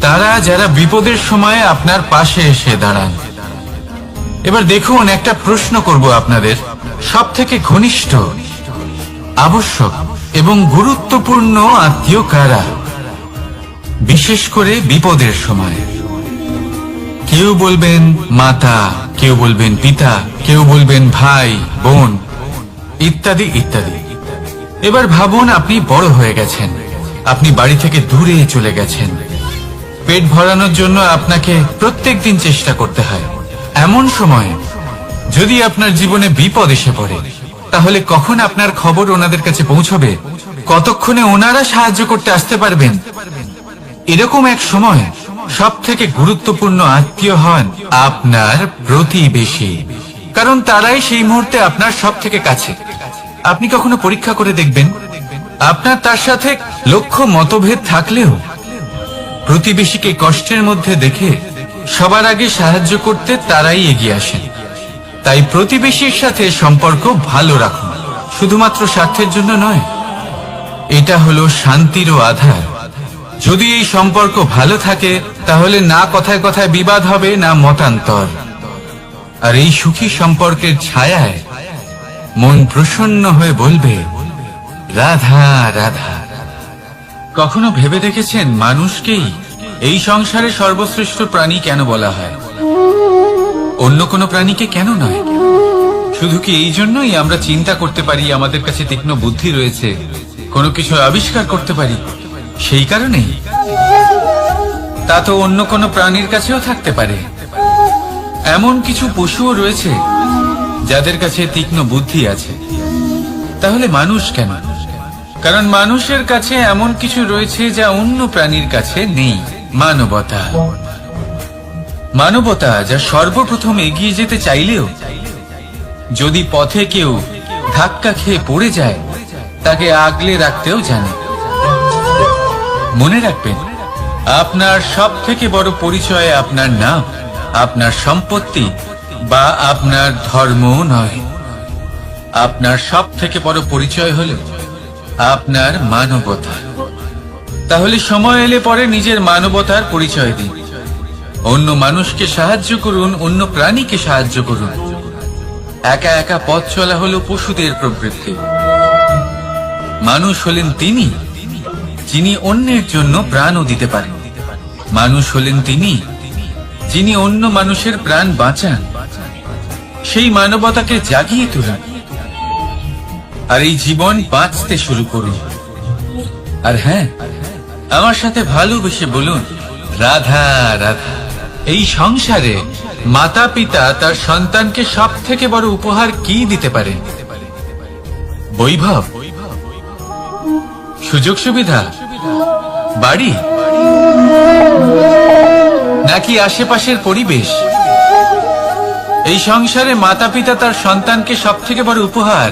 তারা যারা বিপদের সময় আপনার পাশে এসে দাঁড়ান। এবার দেখুন, একটা প্রশ্ন করব আপনাদের, সব থেকে ঘনিষ্ঠ, আবশ্যক এবং গুরুত্বপূর্ণ আত্মীয় কারা, বিশেষ করে বিপদের সময়? কেউ বলবেন মাতা, কেউ বলবেন পিতা, কেউ বলবেন ভাই বোন, ইত্যাদি ইত্যাদি। এবার ভাবুন, আপনি বড় হয়ে গেছেন, আপনি বাড়ি থেকে দূরে চলে গেছেন, পেট ভরানোর জন্য আপনাকে প্রত্যেকদিন চেষ্টা করতে হয়। এমন সময় যদি আপনার জীবনে বিপদ এসে পড়ে, তাহলে কখন আপনার খবর ওনাদের কাছে পৌঁছবে? কতক্ষণে ওনারা সাহায্য করতে আসতে পারবেন? এরকম এক সময় সব থেকে গুরুত্বপূর্ণ আত্মীয় হন আপনার প্রতিবেশী, কারণ তারাই সেই মুহূর্তে আপনার সব থেকে কাছে। আপনি কখনো পরীক্ষা করে দেখবেন, আপনার তার সাথে লক্ষ্য মতভেদ থাকলেও প্রতিবেশীকে কষ্টের মধ্যে দেখে সবার আগে সাহায্য করতে তারাই এগিয়ে আসেন। তাই প্রতিবেশীর সাথে সম্পর্ক ভালো রাখুন, শুধুমাত্র স্বার্থের জন্য নয়। এটা হলো শান্তিরও আধার। যদি এই সম্পর্ক ভালো থাকে, তাহলে না কথায় কথায় বিবাদ হবে, না মতান্তর। আর এই সুখী সম্পর্কের ছায়ায় মন প্রসন্ন হয়ে বলবে, রাধা রাধা। কখনো ভেবে দেখেছেন, মানুষকেই এই সংসারে সর্বশ্রেষ্ঠ প্রাণী কেন বলা হয়? অন্য কোনো প্রাণীকে কেন নয়? শুধু কি এই জন্যই আমরা চিন্তা করতে পারি, আমাদের কাছে তীক্ষ্ণ বুদ্ধি রয়েছে, কোনো কিছু আবিষ্কার করতে পারি, সেই কারণেই? তা তো অন্য কোনো প্রাণীর কাছেও থাকতে পারে। এমন কিছু পশুও রয়েছে যাদের কাছে তীক্ষ্ণ বুদ্ধি আছে। তাহলে মানুষ কেন? কারণ মানুষের কাছে এমন কিছু রয়েছে যা অন্য প্রাণীর কাছে নেই, মানবতা। মানবতা যা সর্বপ্রথম এগিয়ে যেতে চাইলেও যদি পথে কেউ ধাক্কা খেয়ে পড়ে যায়, তাকে আগলে রাখতেও জানে। মনে রাখবেন, আপনার সব থেকে বড় পরিচয় আপনার নাম, আপনার সম্পত্তি বা আপনার ধর্ম নয়। আপনার সব থেকে বড় পরিচয় হলো আপনার মানবতা। তাহলে সময় এলে পরে নিজের মানবতার পরিচয় দিন, অন্য মানুষকে সাহায্য করুন, অন্য প্রাণীকে সাহায্য করুন। একা একা পথ চলা হলো পশুদের প্রবৃত্তি। মানুষ হলেন তিনি যিনি অন্যের জন্য প্রাণও দিতে পারেন। মানুষ হলেন তিনি যিনি অন্য মানুষের প্রাণ বাঁচান। সেই মানবতাকে জাগিয়ে তুলুন, আর এই জীবন বাঁচতে শুরু করুন। আর হ্যাঁ, আমার সাথে ভালোবেসে বলুন, রাধা রাধা। এই সংসারে মাতা পিতা তার সন্তানকে সব থেকে বড় উপহার কি দিতে পারে? বৈভব, সুযোগ সুবিধা, বাড়ি, নাকি আশেপাশের পরিবেশ? এই সংসারে মাতা পিতা তার সন্তানকে সব থেকে বড় উপহার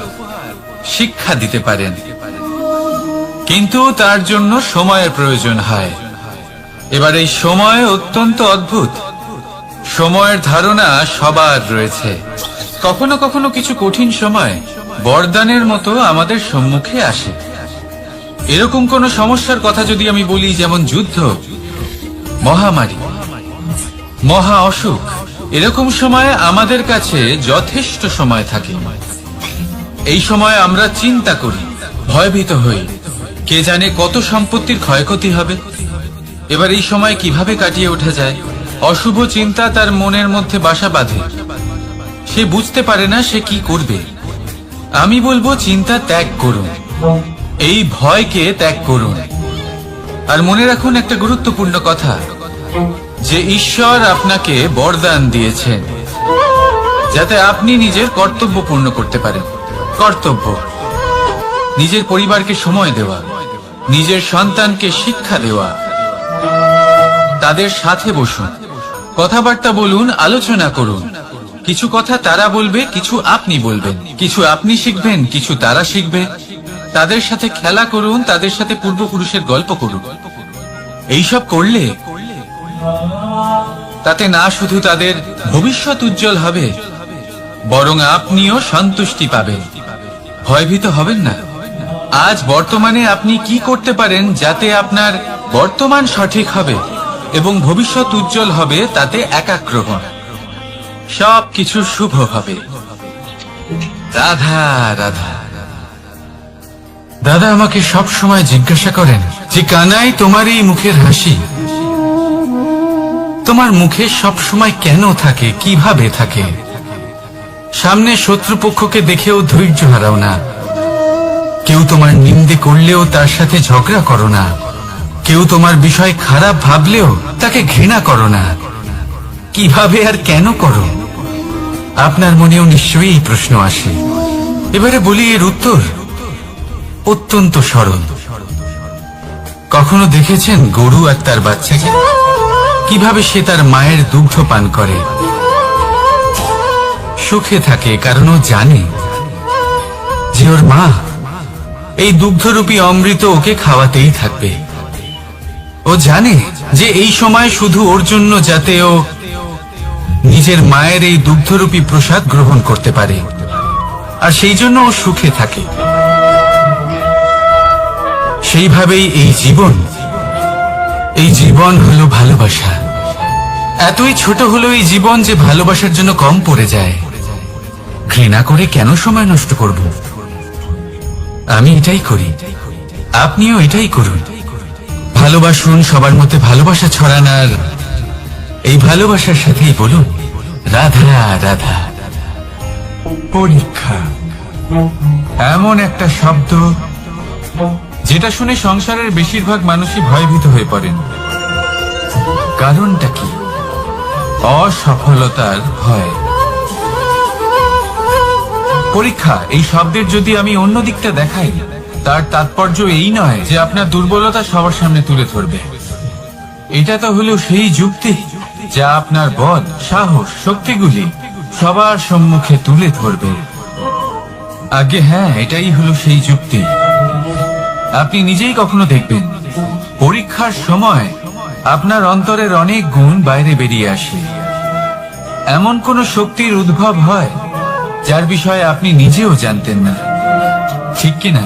শিক্ষা দিতে পারেন, কিন্তু তার জন্য সময়ের প্রয়োজন হয়। এবার এই সময় অত্যন্ত অদ্ভুত। সময়ের ধারণা সবার রয়েছে। কখনো কখনো কিছু কঠিন সময় বরদানের মতো আমাদের সম্মুখে আসে। এরকম কোন সমস্যার কথা যদি আমি বলি, যেমন যুদ্ধ, মহামারী, মহা অসুখ, এরকম সময় আমাদের কাছে যথেষ্ট সময় থাকে। এই সময় আমরা চিন্তা করি, ভয়ভীত হই, কে জানে কত সম্পত্তির ক্ষয়ক্ষতি হবে। এবার এই সময় কিভাবে কাটিয়ে ওঠা যায়? অশুভ চিন্তা তার মনের মধ্যে বাসা বাঁধে। সে বুঝতে পারে না সে কি করবে। আমি বলবো, চিন্তা ত্যাগ করুন, এই ভয়কে ত্যাগ করুন। আর মনে রাখুন একটা গুরুত্বপূর্ণ কথা, যে ঈশ্বর আপনাকে বরদান দিয়েছেন যাতে আপনি নিজের কর্তব্য পূর্ণ করতে পারেন। কর্তব্য, নিজের পরিবারকে সময় দেওয়া, নিজের সন্তানকে শিক্ষা দেওয়া। তাদের সাথে বসুন, কথাবার্তা বলুন, আলোচনা করুন। কিছু কথা তারা বলবে, কিছু আপনি বলবেন, কিছু আপনি শিখবেন, কিছু তারা শিখবে। তাদের সাথে খেলা করুন, তাদের সাথে পূর্বপুরুষের গল্প করুন। এইসব করলে তাতে না শুধু তাদের ভবিষ্যৎ উজ্জ্বল হবে, বরং আপনিও সন্তুষ্টি পাবেন। ভয়ভীত হবেন না। আজ বর্তমানে আপনি কি করতে পারেন যাতে আপনার বর্তমান সঠিক হবে এবং ভবিষ্যৎ উজ্জ্বল হবে, তাতে একাগ্র হন। সব কিছু শুভ হবে। রাধা রাধা। দাদা আমাকে সব সময় জিজ্ঞাসা করেন যে, কানাই, তোমার এই মুখের হাসি, তোমার মুখে সব সময় কেন থাকে, কিভাবে থাকে? সামনে শত্রুপক্ষকে দেখেও ধৈর্য হারাও না, কেউ তোমার নিন্দে করলেও তার সাথে ঝগড়া করো না, কেউ তোমার বিষয় খারাপ ভাবলেও তাকে ঘৃণা করো না। কিভাবে আর কেন করো? আপনার মনেও নিশ্চয়ই এই প্রশ্ন আসে। এবারে বলি, এর উত্তর অত্যন্ত সরল। কখনো দেখেছেন গরু আর তার বাচ্চাকে কিভাবে সে তার মায়ের দুগ্ধ পান করে? সুখে থাকে, কারণ ও জানে যে ওর মা এই দুগ্ধরূপী অমৃত ওকে খাওয়াতেই থাকবে। ও জানে যে এই সময় শুধু ওর জন্য, যাতে ও নিজের মায়ের এই দুগ্ধরূপী প্রসাদ গ্রহণ করতে পারে, আর সেই জন্য ও সুখে থাকে। সেইভাবেই এই জীবন হলো ভালোবাসা। এতই ছোট হলো এই জীবন যে ভালোবাসার জন্য কম পড়ে যায়। ঘৃণা করে কেন সময় নষ্ট করব? আমি এটাই করি, আপনিও এটাই করুন। ভালোবাসুন, সবার মধ্যে ভালোবাসা ছড়ান, আর এই ভালোবাসার সাথেই বলুন রাধা রাধা। পরীক্ষা এমন একটা শব্দ যেটা শুনে সংসারের বেশিরভাগ মানুষই ভয়ভীত হয়ে পড়েন। কারণটা কি? অসফলতার ভয়। পরীক্ষা এই শব্দের যদি আমি অন্য দিকটা দেখাই, তার তাৎপর্য এই নয় যে আপনার দুর্বলতা সবার সামনে তুলে ধরবে। এটা তো হলো সেই যুক্তি যা আপনার বল, সাহস, শক্তিগুলি সবার সম্মুখে তুলে ধরবে। আগে হ্যাঁ, এটাই হলো সেই যুক্তি। আপনি নিজেই কখনো দেখবেন পরীক্ষার সময় আপনার অন্তরের অনেক গুণ বাইরে বেরিয়ে আসে। এমন কোন শক্তির উদ্ভব হয় যার বিষয়ে আপনি নিজেও জানতেন না, ঠিক কিনা?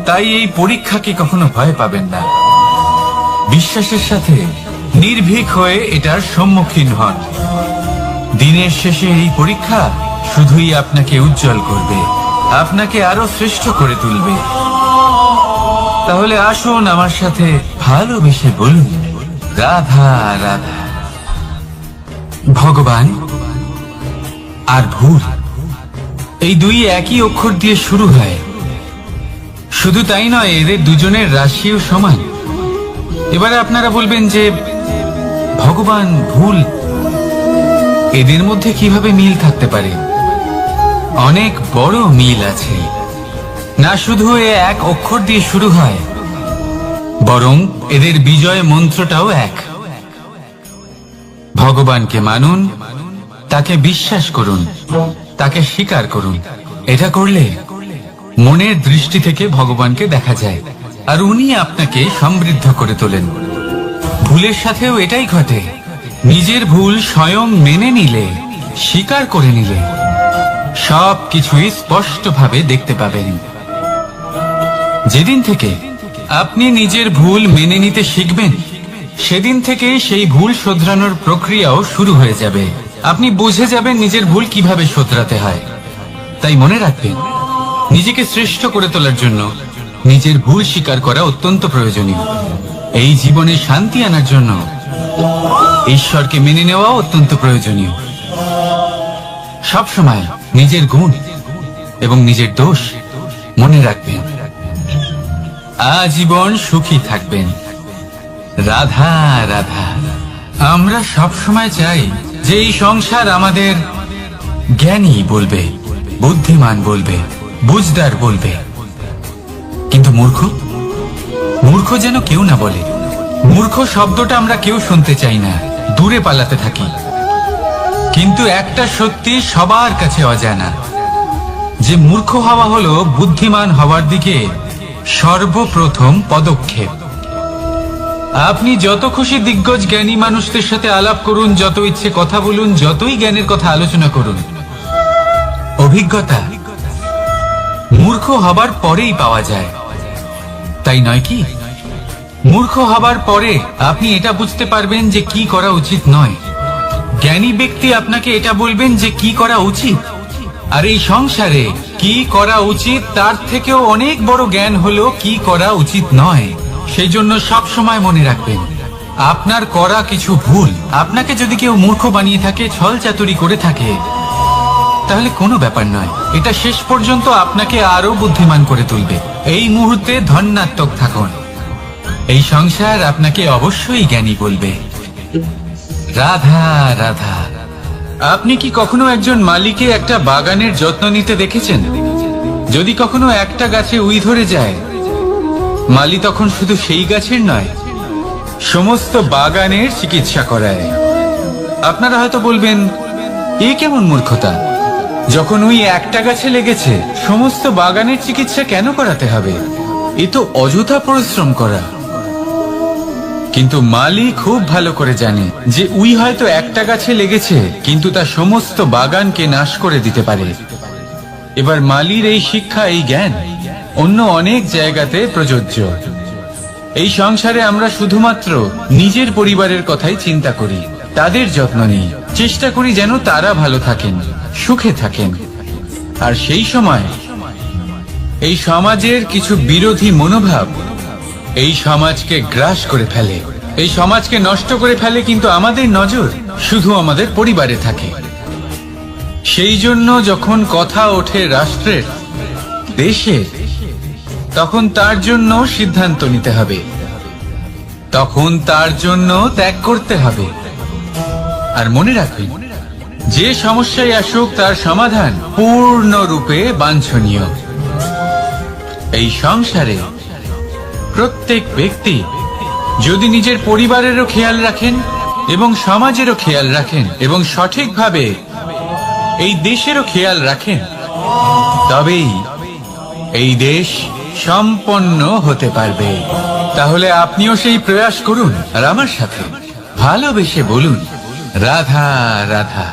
তাই এই পরীক্ষাকে কখনো ভয় পাবেন না। বিশ্বাসের সাথে নির্ভীক হয়ে এটার সম্মুখীন হন। দিনের শেষে এই পরীক্ষা শুধুই আপনাকে উজ্জ্বল করবে, আপনাকে আরো শ্রেষ্ঠ করে তুলবে। তাহলে আসুন আমার সাথে ভালোবেসে বলুন রাধা রাধা। ভগবান আর ভুল, এই দুই একই অক্ষর দিয়ে শুরু হয়। শুধু তাই নয়, এদের দুজনের রাশিও সমান। এবারে আপনারা বলবেন যে ভগবান, ভুল, এদের মধ্যে কিভাবে মিল থাকতে পারে? অনেক বড় মিল আছে। না শুধু এ এক অক্ষর দিয়ে শুরু হয়, বরং এদের বিজয় মন্ত্রটাও এক। ভগবানকে মানুন, তাকে বিশ্বাস করুন, তাকে স্বীকার করুন। এটা করলে মনের দৃষ্টি থেকে ভগবানকে দেখা যায়, আর উনি আপনাকে সমৃদ্ধ করে তোলেন। ভুলের সাথেও এটাই ঘটে। নিজের ভুল স্বয়ং মেনে নিলে, স্বীকার করে নিলে, সব কিছুই স্পষ্টভাবে দেখতে পাবেন। যেদিন থেকে আপনি নিজের ভুল মেনে নিতে শিখবেন, সেদিন থেকে সেই ভুল শোধরানোর প্রক্রিয়াও শুরু হয়ে যাবে। আপনি বুঝে যাবেন নিজের ভুল কিভাবে শোধরাতে হয়। তাই মনে রাখবেন, নিজেকে শ্রেষ্ঠ করে তোলার জন্য নিজের ভুল স্বীকার করা অত্যন্ত প্রয়োজনীয়। এই জীবনে শান্তি আনার জন্য ঈশ্বরকে মেনে নেওয়া অত্যন্ত প্রয়োজনীয়। সবসময় নিজের গুণ এবং নিজের দোষ মনে রাখবেন। আজীবন সুখী থাকবেন। রাধা রাধা। আমরা সবসময় চাই যে এই সংসার আমাদের জ্ঞানী বলবে, বুদ্ধিমান বলবে, বুঝদার বলবে, কিন্তু মূর্খ, মূর্খ যেন কেউ না বলে। মূর্খ শব্দটা আমরা কেউ শুনতে চাই না, দূরে পালাতে থাকি। কিন্তু একটা সত্যি সবার কাছে অজানা, যে মূর্খ হওয়া হলো বুদ্ধিমান হওয়ার দিকে সর্বপ্রথম পদক্ষেপ। আপনি যত খুশি দিগ্গজ জ্ঞানী মানুষদের সাথে আলাপ করুন, যত ইচ্ছে কথা বলুন, যতই জ্ঞানের কথা আলোচনা করুন, অভিজ্ঞতা মূর্খ হবার পরেই পাওয়া যায়, তাই নয় কি? মূর্খ হবার পরে আপনি এটা বুঝতে পারবেন যে কি করা উচিত নয়। জ্ঞানী ব্যক্তি আপনাকে এটা বলবেন যে কি করা উচিত। আর এই সংসারে কি করা উচিত তার থেকেও অনেক বড় জ্ঞান হলো কি করা উচিত নয়। সেই জন্য সব সময় মনে রাখবেন, আপনার করা কিছু ভুল, আপনাকে যদি কেউ মূর্খ বানিয়ে থাকে, ছল চাতুরি করে থাকে, তাহলে কোনো ব্যাপার নয়। এটা শেষ পর্যন্ত আপনাকে আরো বুদ্ধিমান করে তুলবে। এই মুহূর্তে ধন্যাত্মক থাকুন। এই সংসার আপনাকে অবশ্যই জ্ঞানী বলবে। রাধা রাধা। আপনি কি কখনো একজন মালিকে একটা বাগানের যত্ন নিতে দেখেছেন? যদি কখনো একটা গাছে উই ধরে যায়, মালি তখন শুধু সেই গাছের নয়, সমস্ত বাগানের চিকিৎসা করায়। আপনারা হয়তো বলবেন, এ কেমন মূর্খতা? যখন উই একটা গাছে লেগেছে, সমস্ত বাগানের চিকিৎসা কেন করাতে হবে? এ তো অযথা পরিশ্রম করা। কিন্তু মালি খুব ভালো করে জানে যে উই হয়তো একটা গাছে লেগেছে, কিন্তু তা সমস্ত বাগানকে নাশ করে দিতে পারে। এবার মালির এই শিক্ষা, এই জ্ঞান অন্য অনেক জায়গাতে প্রযোজ্য। এই সংসারে আমরা শুধুমাত্র নিজের পরিবারের কথাই চিন্তা করি, তাদের যত্ন নিই, চেষ্টা করি যেন তারা ভালো থাকেন, সুখে থাকেন। আর সেই সময় এই সমাজের কিছু বিরোধী মনোভাব এই সমাজকে গ্রাস করে ফেলে, এই সমাজকে নষ্ট করে ফেলে। কিন্তু আমাদের নজর শুধু আমাদের পরিবারে থাকে। সেই জন্য যখন কথা ওঠে রাষ্ট্রের, দেশের, তখন তার জন্য সিদ্ধান্ত নিতে হবে, তখন তার জন্য ত্যাগ করতে হবে। আর মনে রাখবেন, যে সমস্যায় আসুক তার সমাধান পূর্ণরূপে বাঞ্ছনীয়। এই সংসারে প্রত্যেক ব্যক্তি যদি নিজের পরিবারেরও খেয়াল রাখেন এবং সমাজেরও খেয়াল রাখেন এবং সঠিকভাবে এই দেশেরও খেয়াল রাখেন, তবেই এই দেশ সম্পন্ন হতে পারবে। তাহলে আপনিও সেই প্রয়াস করুন, আর আমার সাথে ভালোবেসে বলুন, রাধা রাধা।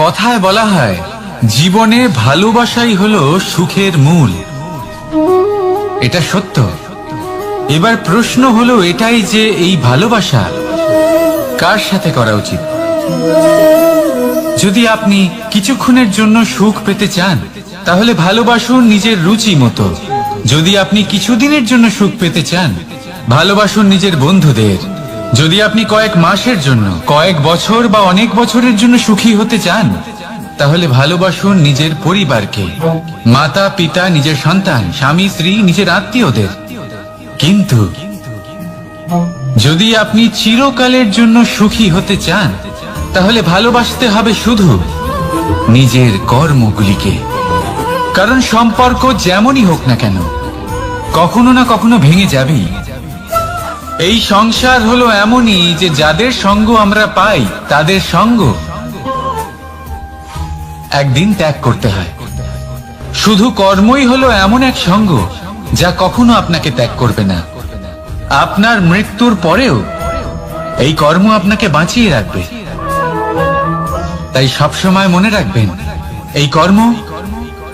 কথায় বলা হয়, জীবনে ভালোবাসাই হলো সুখের মূল। এটা সত্য। এবার প্রশ্ন হলো এটাই যে এই ভালোবাসা কার সাথে করা উচিত? যদি আপনি কিছুক্ষণের জন্য সুখ পেতে চান, তাহলে ভালোবাসুন নিজের রুচি মতো। যদি আপনি কিছুদিনের জন্য সুখ পেতে চান, ভালোবাসুন নিজের বন্ধুদের। যদি আপনি কয়েক মাসের জন্য, কয়েক বছর বা অনেক বছরের জন্য সুখী হতে চান, তাহলে ভালোবাসুন নিজের পরিবারকে, মাতা পিতা, নিজের সন্তান, স্বামী স্ত্রী, নিজের আত্মীয়দের। কিন্তু যদি আপনি চিরকালের জন্য সুখী হতে চান তাহলে ভালোবাসতে হবে শুধু নিজের কর্মগুলিকে। কারণ সম্পর্ক যেমনই হোক না কেন কখনো না কখনো ভেঙে যাবেই। এই সংসার হলো এমনই যে যাদের সঙ্গ আমরা পাই তাদের সঙ্গ একদিন ত্যাগ করতে হয়। শুধু কর্মই হলো এমন এক সঙ্গ যা কখনো আপনাকে ত্যাগ করবে না। আপনার মৃত্যুর পরেও এই কর্ম আপনাকে বাঁচিয়ে রাখবে। তাই সবসময় মনে রাখবেন, এই কর্ম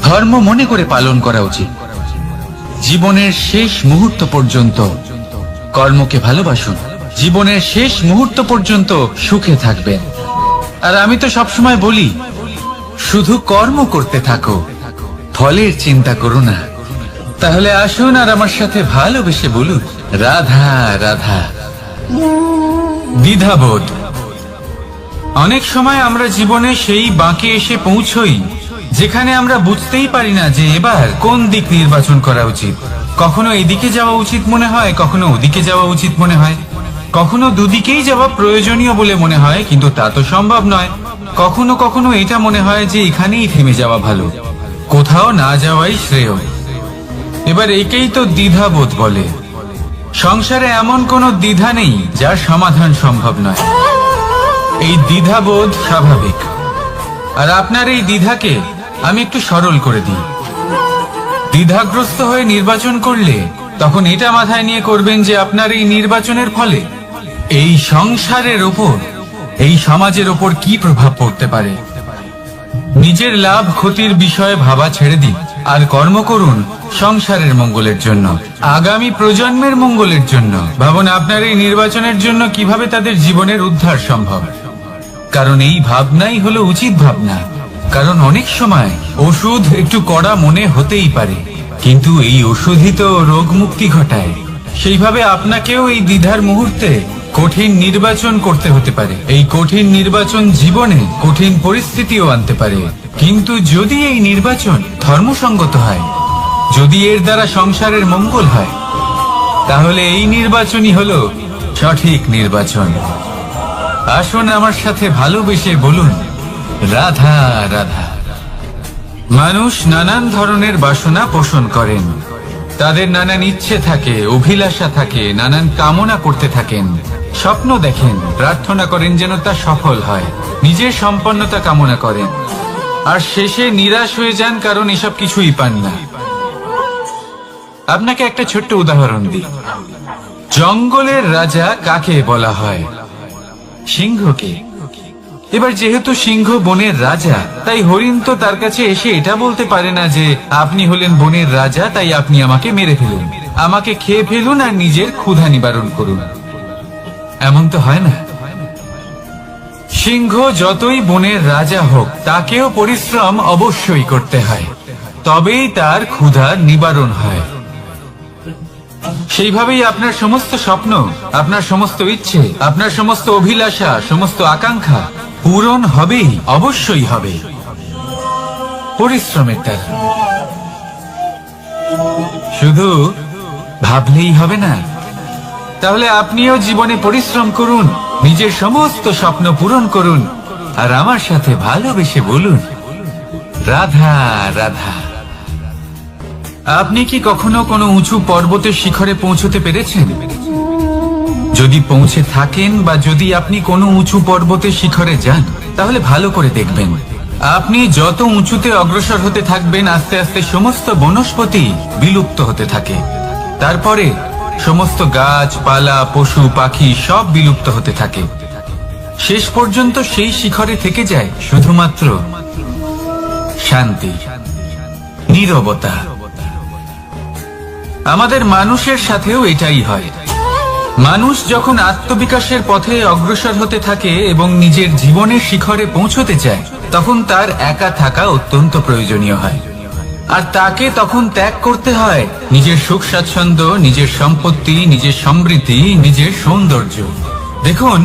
ধর্ম মনে করে পালন করা উচিত। জীবনের শেষ মুহূর্ত পর্যন্ত কর্মকে ভালোবাসুন। জীবনের শেষ মুহূর্ত পর্যন্ত সুখে থাকবেন। আর আমি তো সবসময় বলি, শুধু কর্ম করতে থাকো, ফলের চিন্তা করো না। তাহলে আসুন আর আমার সাথে ভালোবেসে বলুন, রাধা রাধা। দ্বিধাবোধ। অনেক সময় আমরা জীবনে সেই বাঁকে এসে পৌঁছই যেখানে আমরা বুঝতেই পারি না যে এবার কোন দিক নির্বাচন করা উচিত। কখনো এদিকে যাওয়া উচিত মনে হয়, কখনো ওদিকে যাওয়া উচিত মনে হয়, কখনো দুদিকেই যাওয়া প্রয়োজনীয় বলে মনে হয়, কিন্তু তা তো সম্ভব নয়। কখনো কখনো এটা মনে হয় যে এখানেই থেমে যাওয়া ভালো, কোথাও না যাওয়াই শ্রেয়। এবার একেই তো দ্বিধাবোধ বলে। সংসারে এমন কোনো দ্বিধা নেই যার সমাধান সম্ভব নয়। এই দ্বিধাবোধ স্বাভাবিক। আর আপনার এই দ্বিধাকে আমি একটু সরল করে দিই। দ্বিধাগ্রস্ত হয়ে নির্বাচন করলে তখন এটা মাথায় নিয়ে করবেন যে আপনার এই নির্বাচনের ফলে এই সংসারের ওপর, এই সমাজের ওপর কি প্রভাব পড়তে পারে। নিজের লাভ ক্ষতির বিষয়ে ভাবা ছেড়ে দিন আর কর্ম করুন সংসারের মঙ্গলের জন্য, আগামী প্রজন্মের মঙ্গলের জন্য। ভাবুন আপনার এই নির্বাচনের জন্য কিভাবে তাদের জীবনের উদ্ধার সম্ভব। কারণ এই ভাবনাই হলো উচিত ভাবনা। কারণ অনেক সময় ওষুধ একটু কড়া মনে হতেই পারে, কিন্তু এই ওষুধই তো রোগ মুক্তি ঘটায়। সেইভাবে আপনাকেও এই দ্বিধার মুহূর্তে কঠিন নির্বাচন করতে হতে পারে। এই কঠিন নির্বাচন জীবনে কঠিন পরিস্থিতিও আনতে পারে, কিন্তু যদি এই নির্বাচন ধর্মসঙ্গত হয়, যদি এর দ্বারা সংসারের মঙ্গল হয়, তাহলে এই নির্বাচনই হলো সঠিক নির্বাচন। আসুন আমার সাথে ভালোবেসে বলুন, রাধা রাধা। মানুষ নানান ধরনের বাসনা পোষণ করেন। তাদের নানান ইচ্ছে থাকে, অভিলাষা থাকে, নানান কামনা করতে থাকেন, স্বপ্ন দেখেন, প্রার্থনা করেন যেন তা সফল হয়, নিজের সম্পন্নতা কামনা করেন, আর শেষে নিরাশ হয়ে যান কারণ এসব কিছুই পান না। আপনাকে একটা ছোট্ট উদাহরণ দিই। জঙ্গলের রাজা কাকে বলা হয়? সিংহকে। এবার যেহেতু সিংহ বনের রাজা, তাই হরিণ তো তার কাছে এসে এটা বলতে পারে না যে আপনি হলেন বনের রাজা, তাই আপনি আমাকে মেরে ফেলুন, আমাকে খেয়ে ফেলুন আর নিজের ক্ষুধা নিবারণ করুন। এমন তো হয় না। সিংহ যতই বনের রাজা হোক, তাকেও পরিশ্রম অবশ্যই করতে হয়, তবেই তার ক্ষুধার নিবারণ হয়। সেইভাবেই আপনার সমস্ত স্বপ্ন, আপনার সমস্ত ইচ্ছে, আপনার সমস্ত অভিলাষা, সমস্ত আকাঙ্ক্ষা পূরণ হবেই, অবশ্যই হবে, পরিশ্রমের দ্বারা। শুধু ভাবলেই হবে না। তাহলে আপনিও জীবনে পরিশ্রম করুন, নিজের সমস্ত স্বপ্ন পূরণ করুন, আর আমার সাথে ভালোবেসে বলুন, রাধা রাধা। আপনি কি কখনো কোনো উঁচু পর্বতের শিখরে পৌঁছতে পেরেছেন? যদি পৌঁছে থাকেন বা যদি আপনি কোনো উঁচু পর্বতের শিখরে যান, তাহলে ভালো করে দেখবেন, আপনি যত উঁচুতে অগ্রসর হতে থাকবেন, আস্তে আস্তে সমস্ত বনস্পতি বিলুপ্ত হতে থাকে। তারপরে সমস্ত গাছপালা, পশু পাখি সব বিলুপ্ত হতে থাকে। শেষ পর্যন্ত সেই শিখরে থেকে যায় শুধুমাত্র শান্তি, নীরবতা। আমাদের মানুষের সাথেও এটাই হয়। মানুষ যখন আত্মবিকাশের পথে অগ্রসর হতে থাকে এবং নিজের জীবনের শিখরে পৌঁছতে চায়, তখন তার একা থাকা অত্যন্ত প্রয়োজনীয় হয়। আর তাকে তখন ত্যাগ করতে হয় নিজের সুখ স্বাচ্ছন্দ্য, নিজের সম্পত্তি, নিজের সমৃদ্ধি, নিজের সৌন্দর্য। দেখুন,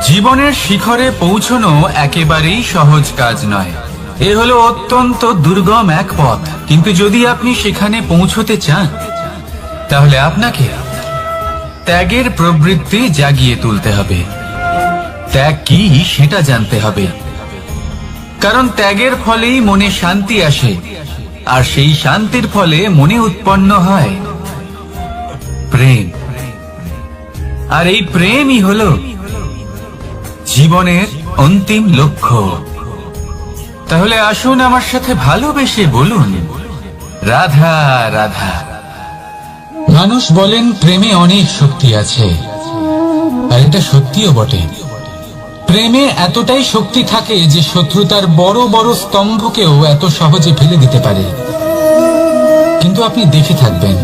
জীবনের শিখরে পৌঁছনো একেবারেই সহজ কাজ নয়। এ হলো অত্যন্ত দুর্গম এক পথ, কিন্তু যদি আপনি সেখানে পৌঁছতে চান, তাহলে আপনাকে ত্যাগের প্রবৃত্তি জাগিয়ে তুলতে হবে। ত্যাগ কি সেটা জানতে হবে, কারণ ত্যাগের ফলেই মনে শান্তি আসে, আর সেই শান্তির ফলে মনে উৎপন্ন হয় প্রেম। আর এই প্রেমই হলো জীবনের অন্তিম লক্ষ্য। তাহলে আসুন আমার সাথে ভালোবেসে বলুন, রাধা রাধা। মানুষ বলেন প্রেমে অনেক শক্তি আছে, আর এটা সত্যিও বটে। প্রেমে এতটাই শক্তি থাকে যে শত্রুতার বড় বড় স্তম্ভকেও এত সহজে ফেলে দিতে পারে। কিন্তু আপনি দেখে থাকবেন,